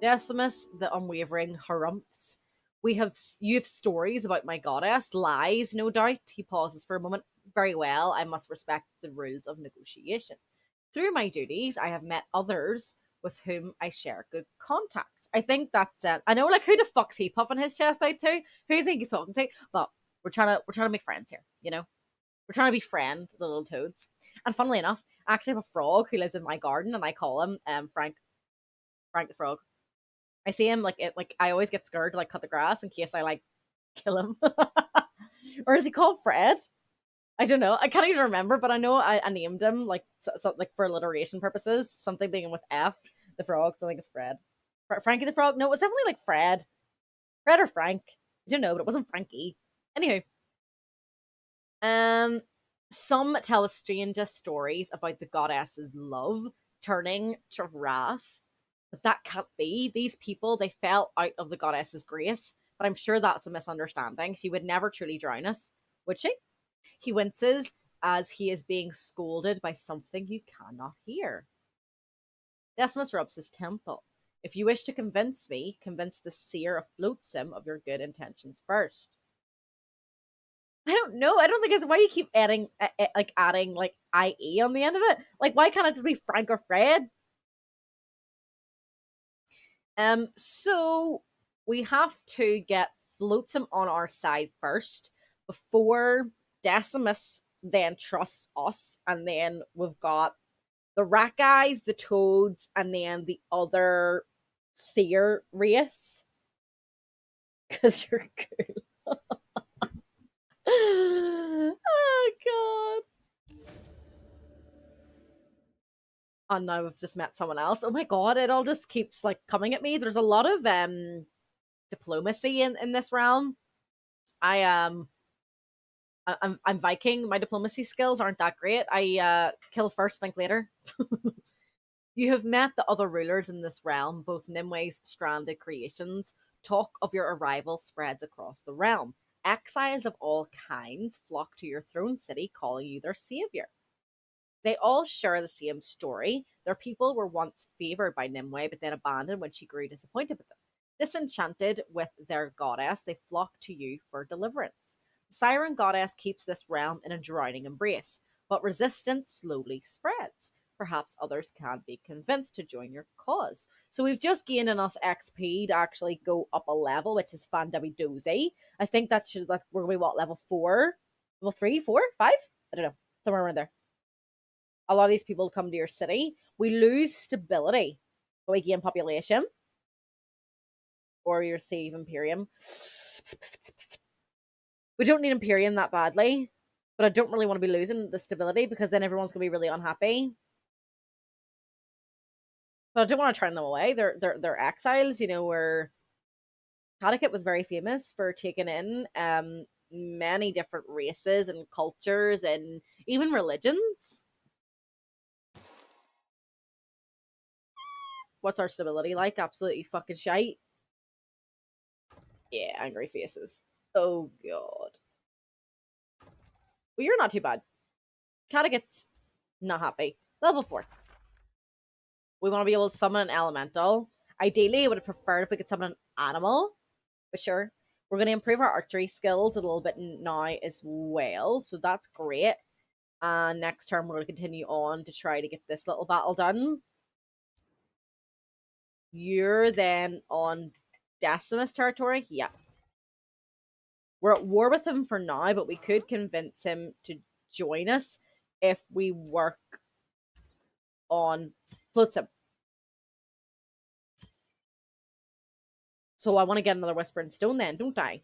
Decimus, the unwavering, harumphs. You have stories about my goddess, lies, no doubt. He pauses for a moment. Very well, I must respect the rules of negotiation. Through my duties, I have met others with whom I share good contacts. I think that's it. I know, like, who the fuck's he puffing his chest out to? Who do you think he's talking to? But we're trying to make friends here, you know? We're trying to befriend the little toads. And funnily enough, I actually have a frog who lives in my garden, and I call him Frank the frog. I see him like I always get scared to like cut the grass in case I like kill him. Or is he called Fred? I don't know. I can't even remember, but I know I named him like like for alliteration purposes. Something beginning with F, the frog. So I think it's Fred. Frankie the frog. No, it was definitely like Fred or Frank. I don't know, but it wasn't Frankie. Anywho, some tell the strangest stories about the goddess's love turning to wrath. But that can't be. These people, they fell out of the goddess's grace. But I'm sure that's a misunderstanding. She would never truly drown us, would she? He winces as he is being scolded by something you cannot hear. Decimus rubs his temple. If you wish to convince me, convince the seer of Flotsam of your good intentions first. I don't know. I don't think it's why do you keep adding like IE on the end of it? Like, why can't it just be Frank or Fred? So we have to get Flotsam on our side first before Decimus then trusts us, and then we've got the rat guys, the toads, and then the other seer race. Because you're cool. Oh god. And now we've just met someone else. Oh my god, it all just keeps like coming at me. There's a lot of diplomacy in this realm. I'm Viking. My diplomacy skills aren't that great. I kill first, think later. You have met the other rulers in this realm, both Nimue's stranded creations. Talk of your arrival spreads across the realm. Exiles of all kinds flock to your throne city, calling you their savior. They all share the same story. Their people were once favored by Nimue, but then abandoned when she grew disappointed with them. Disenchanted with their goddess, they flock to you for deliverance. The Siren goddess keeps this realm in a drowning embrace, but resistance slowly spreads. perhaps others can be convinced to join your cause. So we've just gained enough XP to actually go up a level, which is fandabidozy. I think we're gonna be what, level 4? Level 3, 4, 5? I don't know. Somewhere around there. A lot of these people come to your city. We lose stability, but we gain population. Or you receive Imperium. We don't need Imperium that badly, but I don't really want to be losing the stability because then everyone's going to be really unhappy. But I don't want to turn them away. They're exiles, you know, where Connecticut was very famous for taking in many different races and cultures and even religions. What's our stability like? Absolutely fucking shite. Yeah, angry faces. Oh god. Well, you're not too bad. Connecticut's not happy. Level 4. We want to be able to summon an elemental. Ideally, I would have preferred if we could summon an animal, but sure. We're going to improve our archery skills a little bit now as well, so that's great. And next turn, we're going to continue on to try to get this little battle done. You're then on Decimus territory? Yeah. We're at war with him for now, but we could convince him to join us if we work on Flotsam. So I want to get another Whispering Stone then, don't I?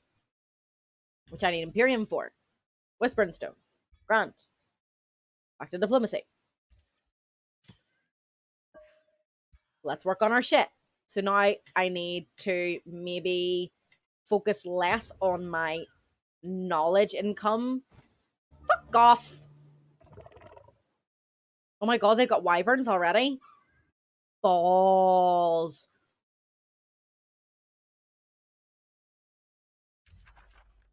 Which I need Imperium for. Whispering Stone. Grant. Back to diplomacy. Let's work on our shit. So now I need to maybe focus less on my knowledge income. Fuck off. Oh my god, they've got wyverns already? Balls.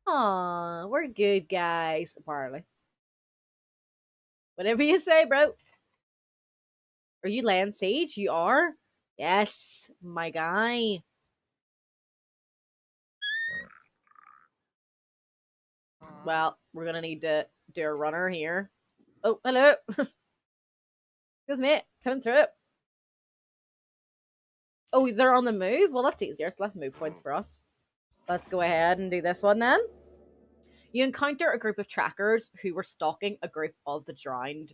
Aw, we're good guys, apparently. Whatever you say, bro. Are you land siege? You are? Yes, my guy. Well, we're gonna need to do a runner here. Oh, hello. Excuse me, coming through. Oh, they're on the move? Well, that's easier. Let's move points for us. Let's go ahead and do this one then. You encounter a group of trackers who were stalking a group of the drowned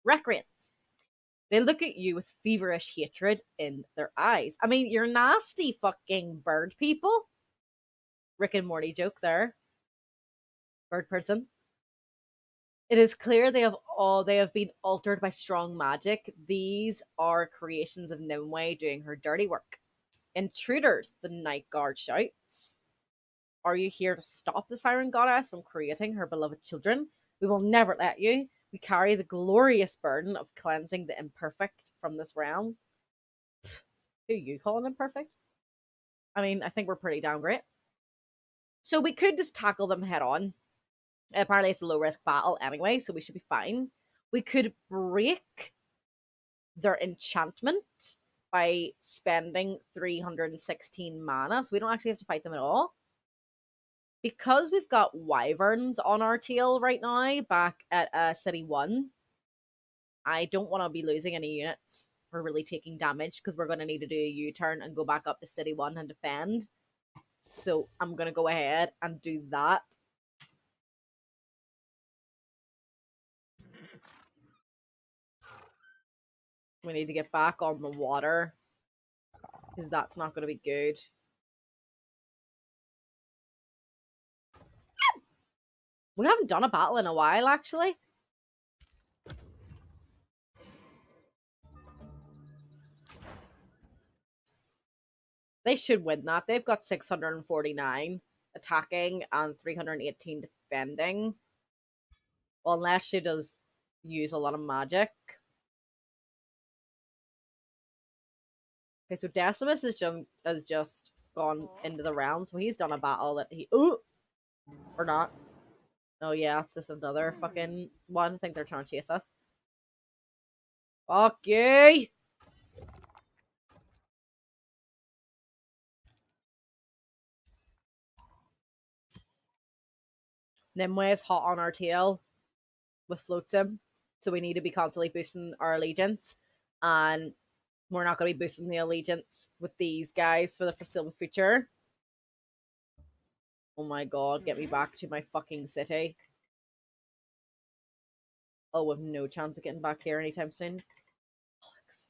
recreants. They look at you with feverish hatred in their eyes. I mean, you're nasty fucking bird people. Rick and Morty joke there. Bird person. It is clear they have been altered by strong magic. These are creations of Nimue doing her dirty work. Intruders, the night guard shouts. Are you here to stop the Siren Goddess from creating her beloved children? We will never let you. We carry the glorious burden of cleansing the imperfect from this realm. Who you calling imperfect? I mean, I think we're pretty damn great. So we could just tackle them head on. Apparently it's a low risk battle anyway, so we should be fine. We could break their enchantment by spending 316 mana, so we don't actually have to fight them at all. Because we've got wyverns on our tail right now, back at City 1, I don't want to be losing any units or really taking damage, because we're going to need to do a U-turn and go back up to City 1 and defend. So I'm going to go ahead and do that. We need to get back on the water, because that's not going to be good. We haven't done a battle in a while, actually. They should win that. They've got 649 attacking and 318 defending. Well, unless she does use a lot of magic. Okay, so Decimus has just gone into the realm, so he's done a battle that he... Ooh! Or not. Oh yeah, it's just another fucking one. I think they're trying to chase us. Fuck you! Nimue is hot on our tail with Flotsam. So we need to be constantly boosting our allegiance. And we're not going to be boosting the allegiance with these guys for the foreseeable future. Oh my god, get me back to my fucking city. Oh, we have no chance of getting back here anytime soon. Bollocks.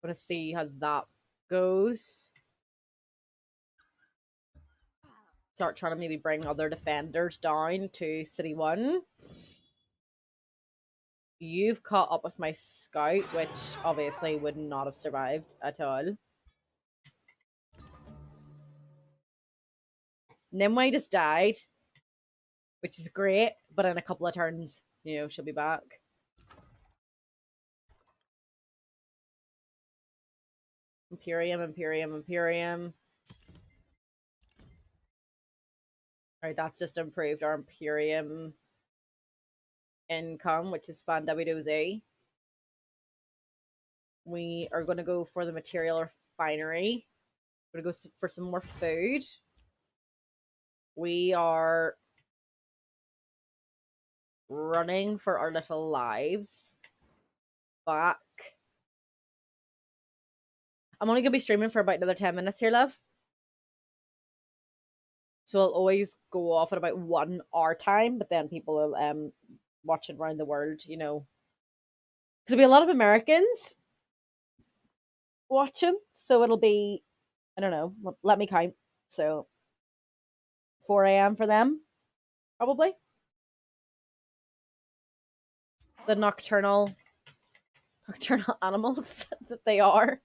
Gonna see how that goes. Start trying to maybe bring other defenders down to City 1. You've caught up with my scout, which obviously would not have survived at all. Nimue just died, which is great, but in a couple of turns, she'll be back. Imperium, Imperium, Imperium. Alright, that's just improved our Imperium income, which is fun. WWZ. We are going to go for the material refinery. We're going to go for some more food. We are running for our little lives back. I'm only going to be streaming for about another 10 minutes here, love. So I'll always go off at about 1 hour time, but then people will watch it around the world, Because there'll be a lot of Americans watching, so it'll be, I don't know, let me count. So 4 a.m. for them, probably. The nocturnal animals that they are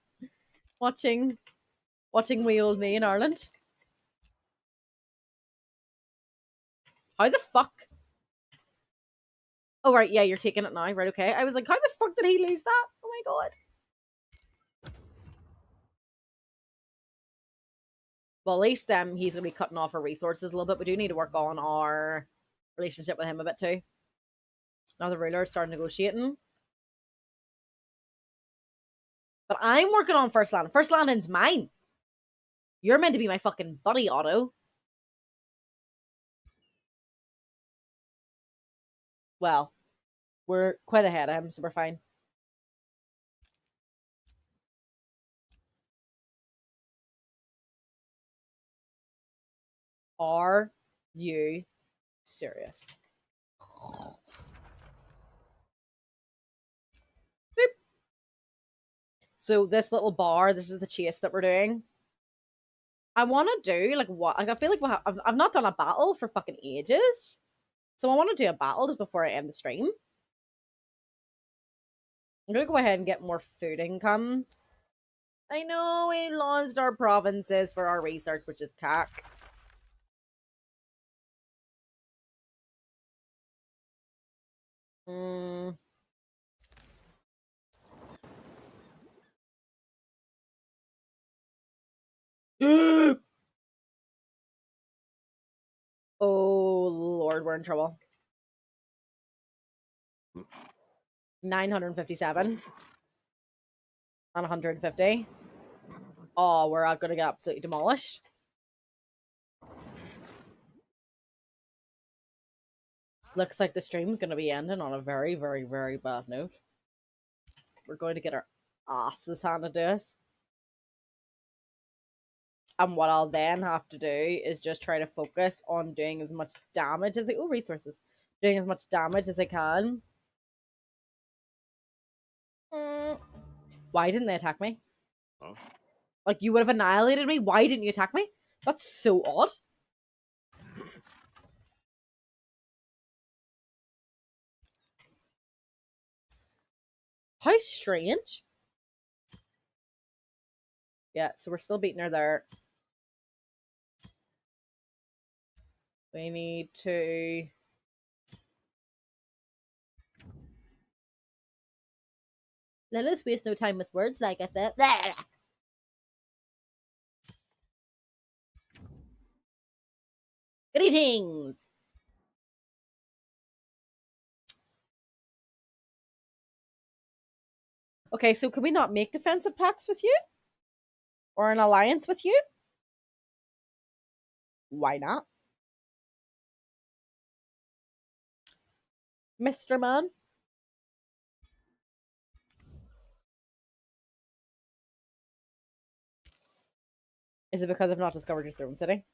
watching wee old me in Ireland. How the fuck? Oh right, yeah, you're taking it now, right? Okay. I was like, how the fuck did he lose that? Oh my god. Well, at least he's gonna be cutting off our resources a little bit. We do need to work on our relationship with him a bit too. Now the ruler is starting negotiating. But I'm working on first land. First landing's mine. You're meant to be my fucking buddy, Otto. Well, we're quite ahead of him, so we're fine. Are you serious? Boop. So this little bar, this is the chase that we're doing. I want to do like what? Like I feel like I've not done a battle for fucking ages, so I want to do a battle just before I end the stream. I'm gonna go ahead and get more food income. I know we lost our provinces for our research, which is cack. Hmm. Oh Lord, we're in trouble. 957 and 150. Oh, we're gonna get absolutely demolished. Looks like the stream's gonna be ending on a very, very, very bad note. We're going to get our asses handed to us. And what I'll then have to do is just try to focus on doing as much damage as resources. Doing as much damage as I can. Why didn't they attack me? Oh. Like, you would have annihilated me. Why didn't you attack me? That's so odd. How strange. Yeah, so we're still beating her there. We need to... Let us waste no time with words like I said. Greetings! Okay, so can we not make defensive pacts with you? or an alliance with you? Why not? Mr. Man? Is it because I've not discovered your throne city?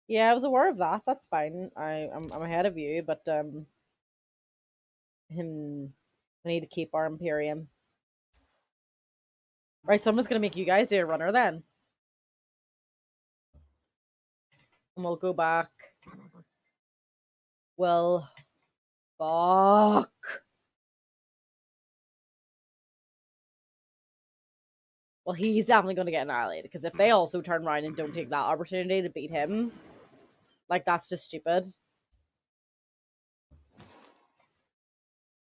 Yeah, I was aware of that. That's fine. I'm ahead of you, but we need to keep our Imperium. Right, so I'm just gonna make you guys do a runner then. And we'll go back. Well, fuck. Well, he's definitely going to get annihilated, because if they also turn around and don't take that opportunity to beat him, like, that's just stupid.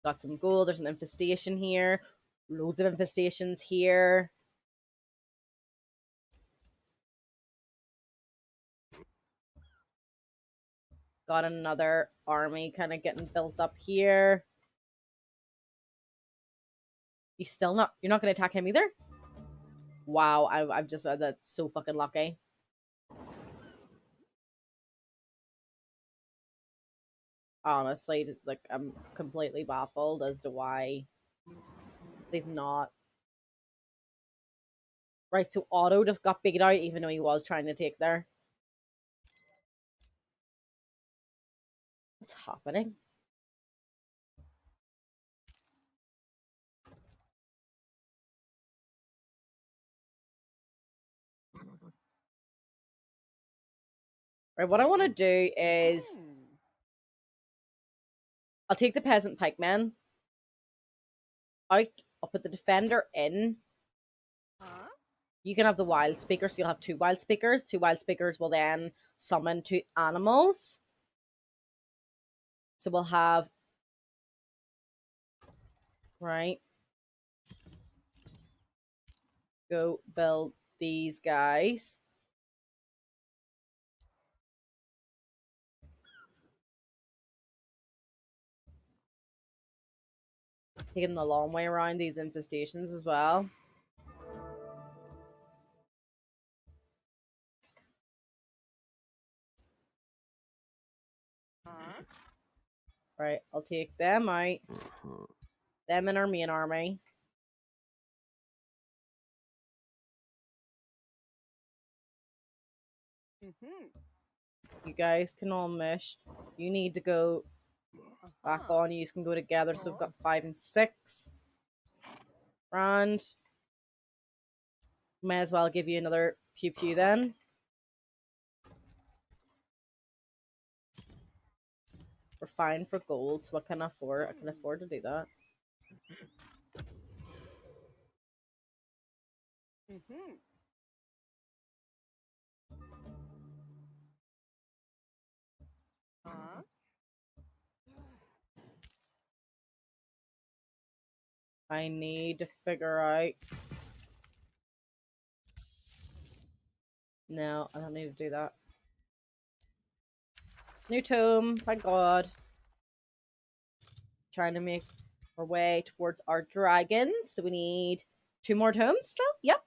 Got some gold. There's an infestation here. Loads of infestations here. Got another army kind of getting built up here. You're not going to attack him either? Wow, I've just that's so fucking lucky. Honestly, like, I'm completely baffled as to why they've not. Right, so Otto just got beat out even though he was trying to take there. What's happening? Right, what I want to do is I'll take the peasant pikemen out. I'll put the defender in. You can have the wild speaker, so you'll have 2 wild speakers. 2 wild speakers will then summon 2 animals. So we'll have, right, go build these guys. Taking the long way around these infestations as well. Right, I'll take them out. Them in our main army. You guys can all mesh. You need to go back on. You can go together. So we've got 5 and 6. Brand. May as well give you another pew pew then. We're fine for gold, so I can afford. I can afford to do that. I need to figure out. No, I don't need to do that. New tome, thank God. Trying to make our way towards our dragons. So we need 2 more tomes still. Yep.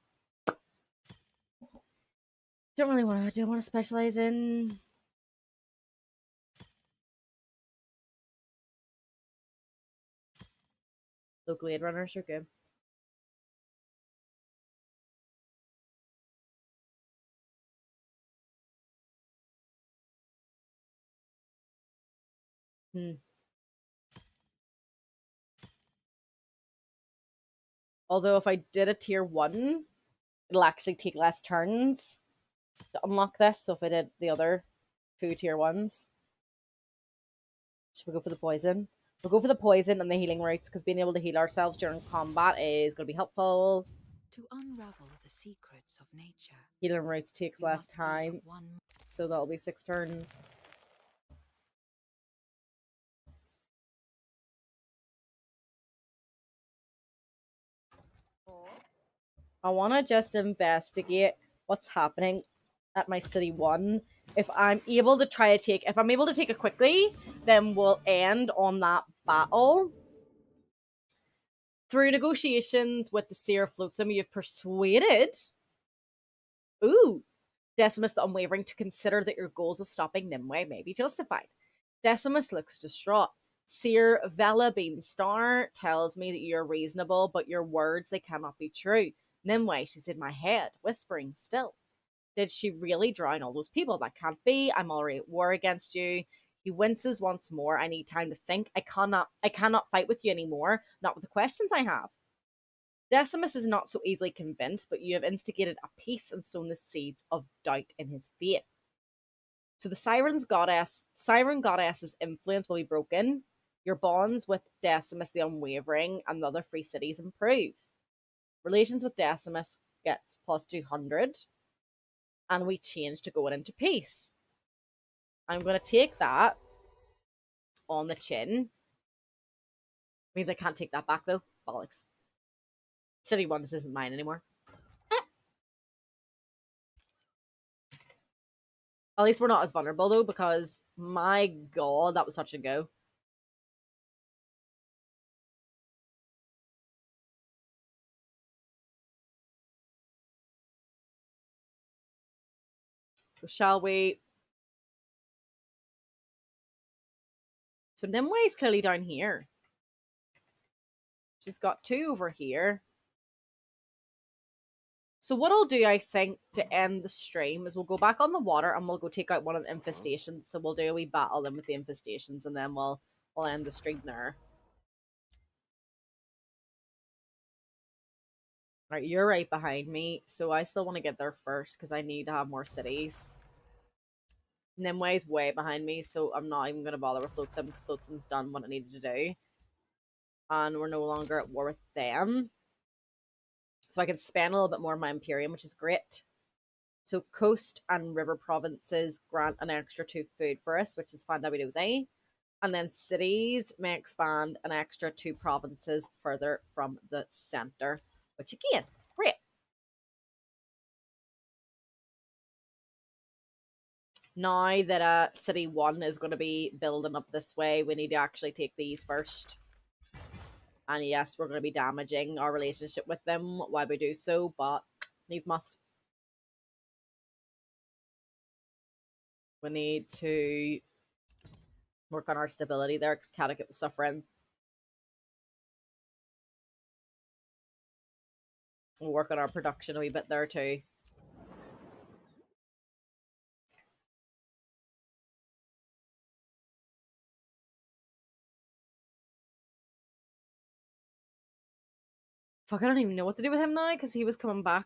Don't really want to. Do I want to specialize in? Local aid runners are good. Although if I did a tier 1, it'll actually take less turns to unlock this. So if I did the other 2 tier 1s, should we go for the poison? We'll go for the poison and the healing roots, because being able to heal ourselves during combat is going to be helpful. To unravel the secrets of nature, Healing roots takes less time, so that'll be 6 turns. I want to just investigate what's happening at my city 1. If I'm able to take it quickly, then we'll end on that battle. Through negotiations with the Seer Flotsam, you've persuaded Decimus the Unwavering to consider that your goals of stopping Nimue may be justified. Decimus looks distraught. Seer Vela Beamstar tells me that you're reasonable, but your words, they cannot be true. Nimue, she's in my head, whispering still. Did she really drown all those people? That can't be. I'm already at war against you. He winces once more. I need time to think. I cannot fight with you anymore. Not with the questions I have. Decimus is not so easily convinced, but you have instigated a peace and sown the seeds of doubt in his faith. So the Siren Goddess's influence will be broken. Your bonds with Decimus the Unwavering and the other free cities improve. Relations with Decimus gets plus 200, and we change to going into peace. I'm going to take that on the chin. Means I can't take that back though. Bollocks. City 1, this isn't mine anymore. At least we're not as vulnerable though, because my god, that was such a go. So shall we? So Nimue is clearly down here. She's got 2 over here. So what I'll do, I think, to end the stream is we'll go back on the water and we'll go take out one of the infestations. So we'll do a wee battle then with the infestations, and then we'll end the stream there. Right, you're right behind me, so I still want to get there first because I need to have more cities. Nimue's way behind me, so I'm not even going to bother with Flotsam because Flotsam's done what it needed to do. And we're no longer at war with them. So I can spend a little bit more of my Imperium, which is great. So coast and river provinces grant an extra 2 food for us, which is fantabulous. And then cities may expand an extra 2 provinces further from the center, which again, great. Now that city 1 is going to be building up this way, we need to actually take these first. And yes, we're going to be damaging our relationship with them while we do so, but needs must. We need to work on our stability there because Catechit was suffering. We'll work on our production a wee bit there too. Fuck, I don't even know what to do with him now because he was coming back.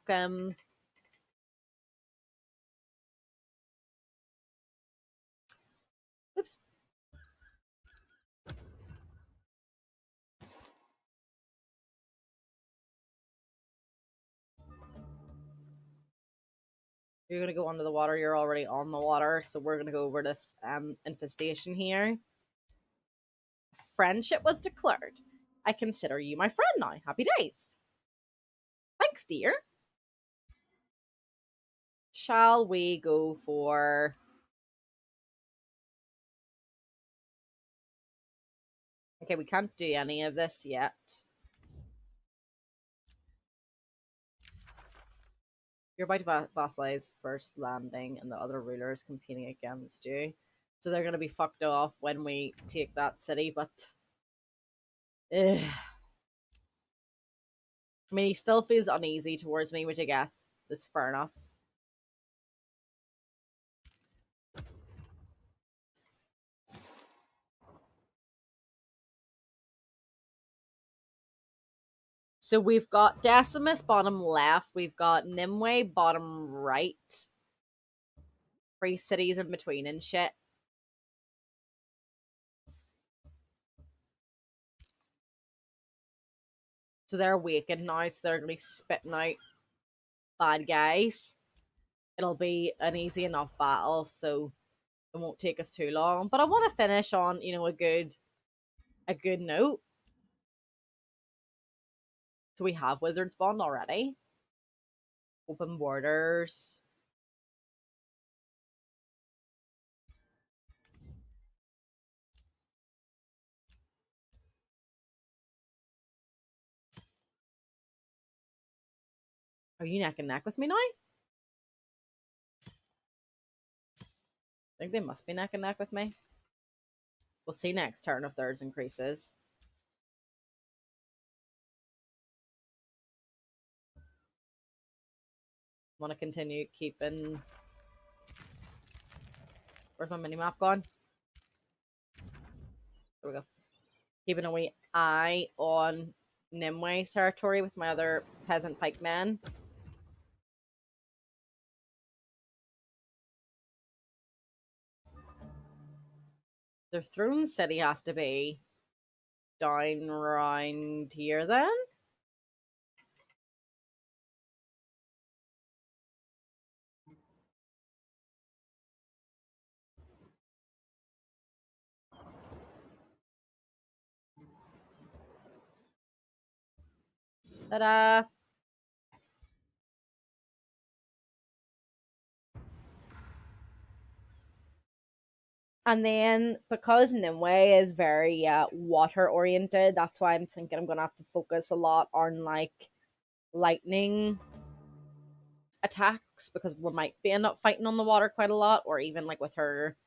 Oops. You're gonna go under the water. You're already on the water, so we're gonna go over this infestation here. Friendship was declared. I consider you my friend now. Happy days. Thanks, dear. Shall we go for... Okay, we can't do any of this yet. You're about to vassalize first landing, and the other rulers competing against you. So they're going to be fucked off when we take that city, but... Ugh. I mean, he still feels uneasy towards me, which I guess is fair enough. So we've got Decimus bottom left. We've got Nimue bottom right. 3 cities in between and shit. So they're awakened now, so they're going to be spitting out bad guys. It'll be an easy enough battle, so it won't take us too long. But I want to finish on, you know, a good note. So we have Wizard's Bond already. Open borders. Are you neck and neck with me now? I think they must be neck and neck with me. We'll see next turn if theirs increases. Want to continue keeping... Where's my mini-map gone? There we go. Keeping a wee eye on Nimwe's territory with my other peasant pikemen. Their throne city has to be down around here then. Ta-da! And then because Nimue is very water oriented, that's why I'm thinking I'm gonna have to focus a lot on like lightning attacks, because we might be end up fighting on the water quite a lot, or even like with her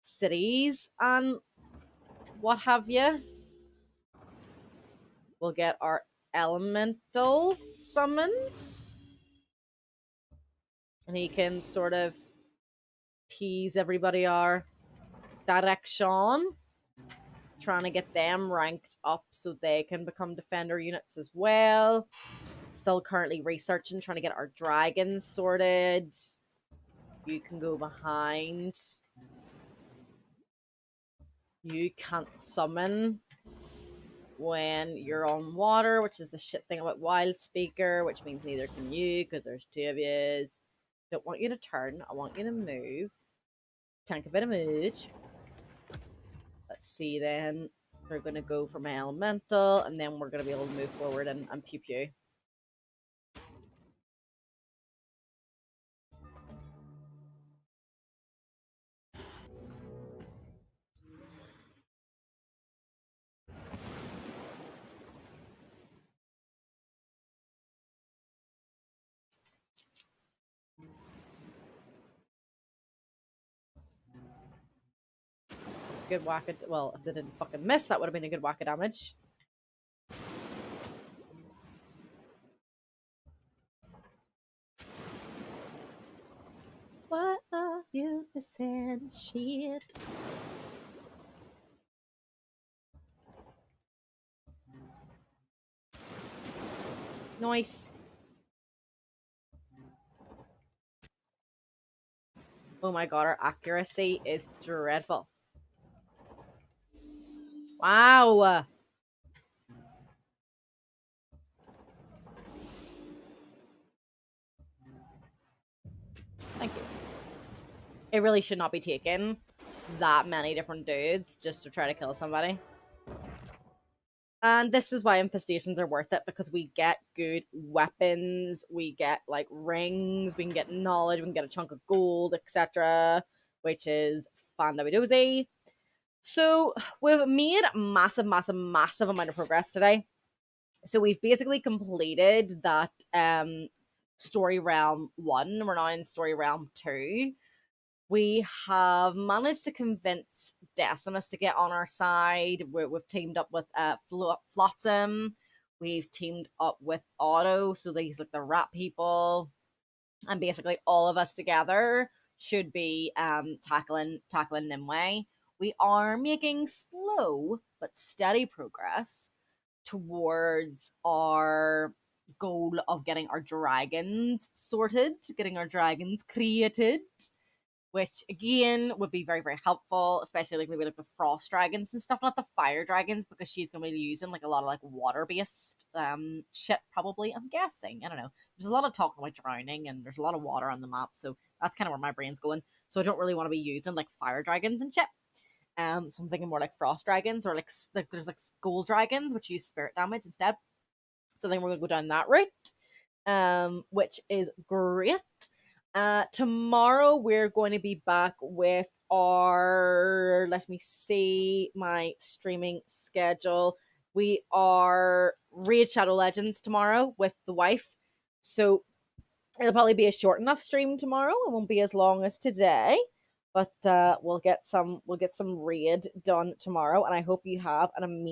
cities and what have you. We'll get our elemental summoned, and he can sort of tease everybody our direction, trying to get them ranked up so they can become defender units as well. Still currently researching, trying to get our dragons sorted. You can go behind. You can't summon when you're on water, which is the shit thing about Wild Speaker, which means neither can you because there's two of yous. Don't want you to turn. I want you to move. Tank a bit of mood. Let's see then. We're going to go for my elemental, and then we're going to be able to move forward and pew pew. It's a good whack of, well, if they didn't fucking miss, that would have been a good whack of damage. What are you missing? Shit. Nice. Oh my god, our accuracy is dreadful. Wow. Thank you. It really should not be taking that many different dudes just to try to kill somebody. And this is why infestations are worth it, because we get good weapons, we get like rings, we can get knowledge, we can get a chunk of gold, etc., which is fandabidozy. So we've made massive amount of progress today. So we've basically completed that story realm 1. We're now in story realm 2. We have managed to convince Decimus to get on our side. We've teamed up with Flotsam. We've teamed up with Otto, so these like the rat people, and basically all of us together should be tackling Nimue. We are making slow but steady progress towards our goal of getting our dragons sorted, getting our dragons created, which again would be very helpful, especially like maybe like the frost dragons and stuff, not the fire dragons, because she's gonna be using like a lot of like water based shit probably, I'm guessing. I don't know, there's a lot of talk about drowning and there's a lot of water on the map, so that's kind of where my brain's going. So I don't really want to be using like fire dragons and shit. So I'm thinking more like frost dragons, or like there's like gold dragons which use spirit damage instead. So I think we're gonna go down that route, which is great. Tomorrow we're going to be back with our, let me see my streaming schedule. We are Raid Shadow Legends tomorrow with the wife. So It'll probably be a short enough stream tomorrow. It won't be as long as today, but we'll get some raid done tomorrow, and I hope you have an amazing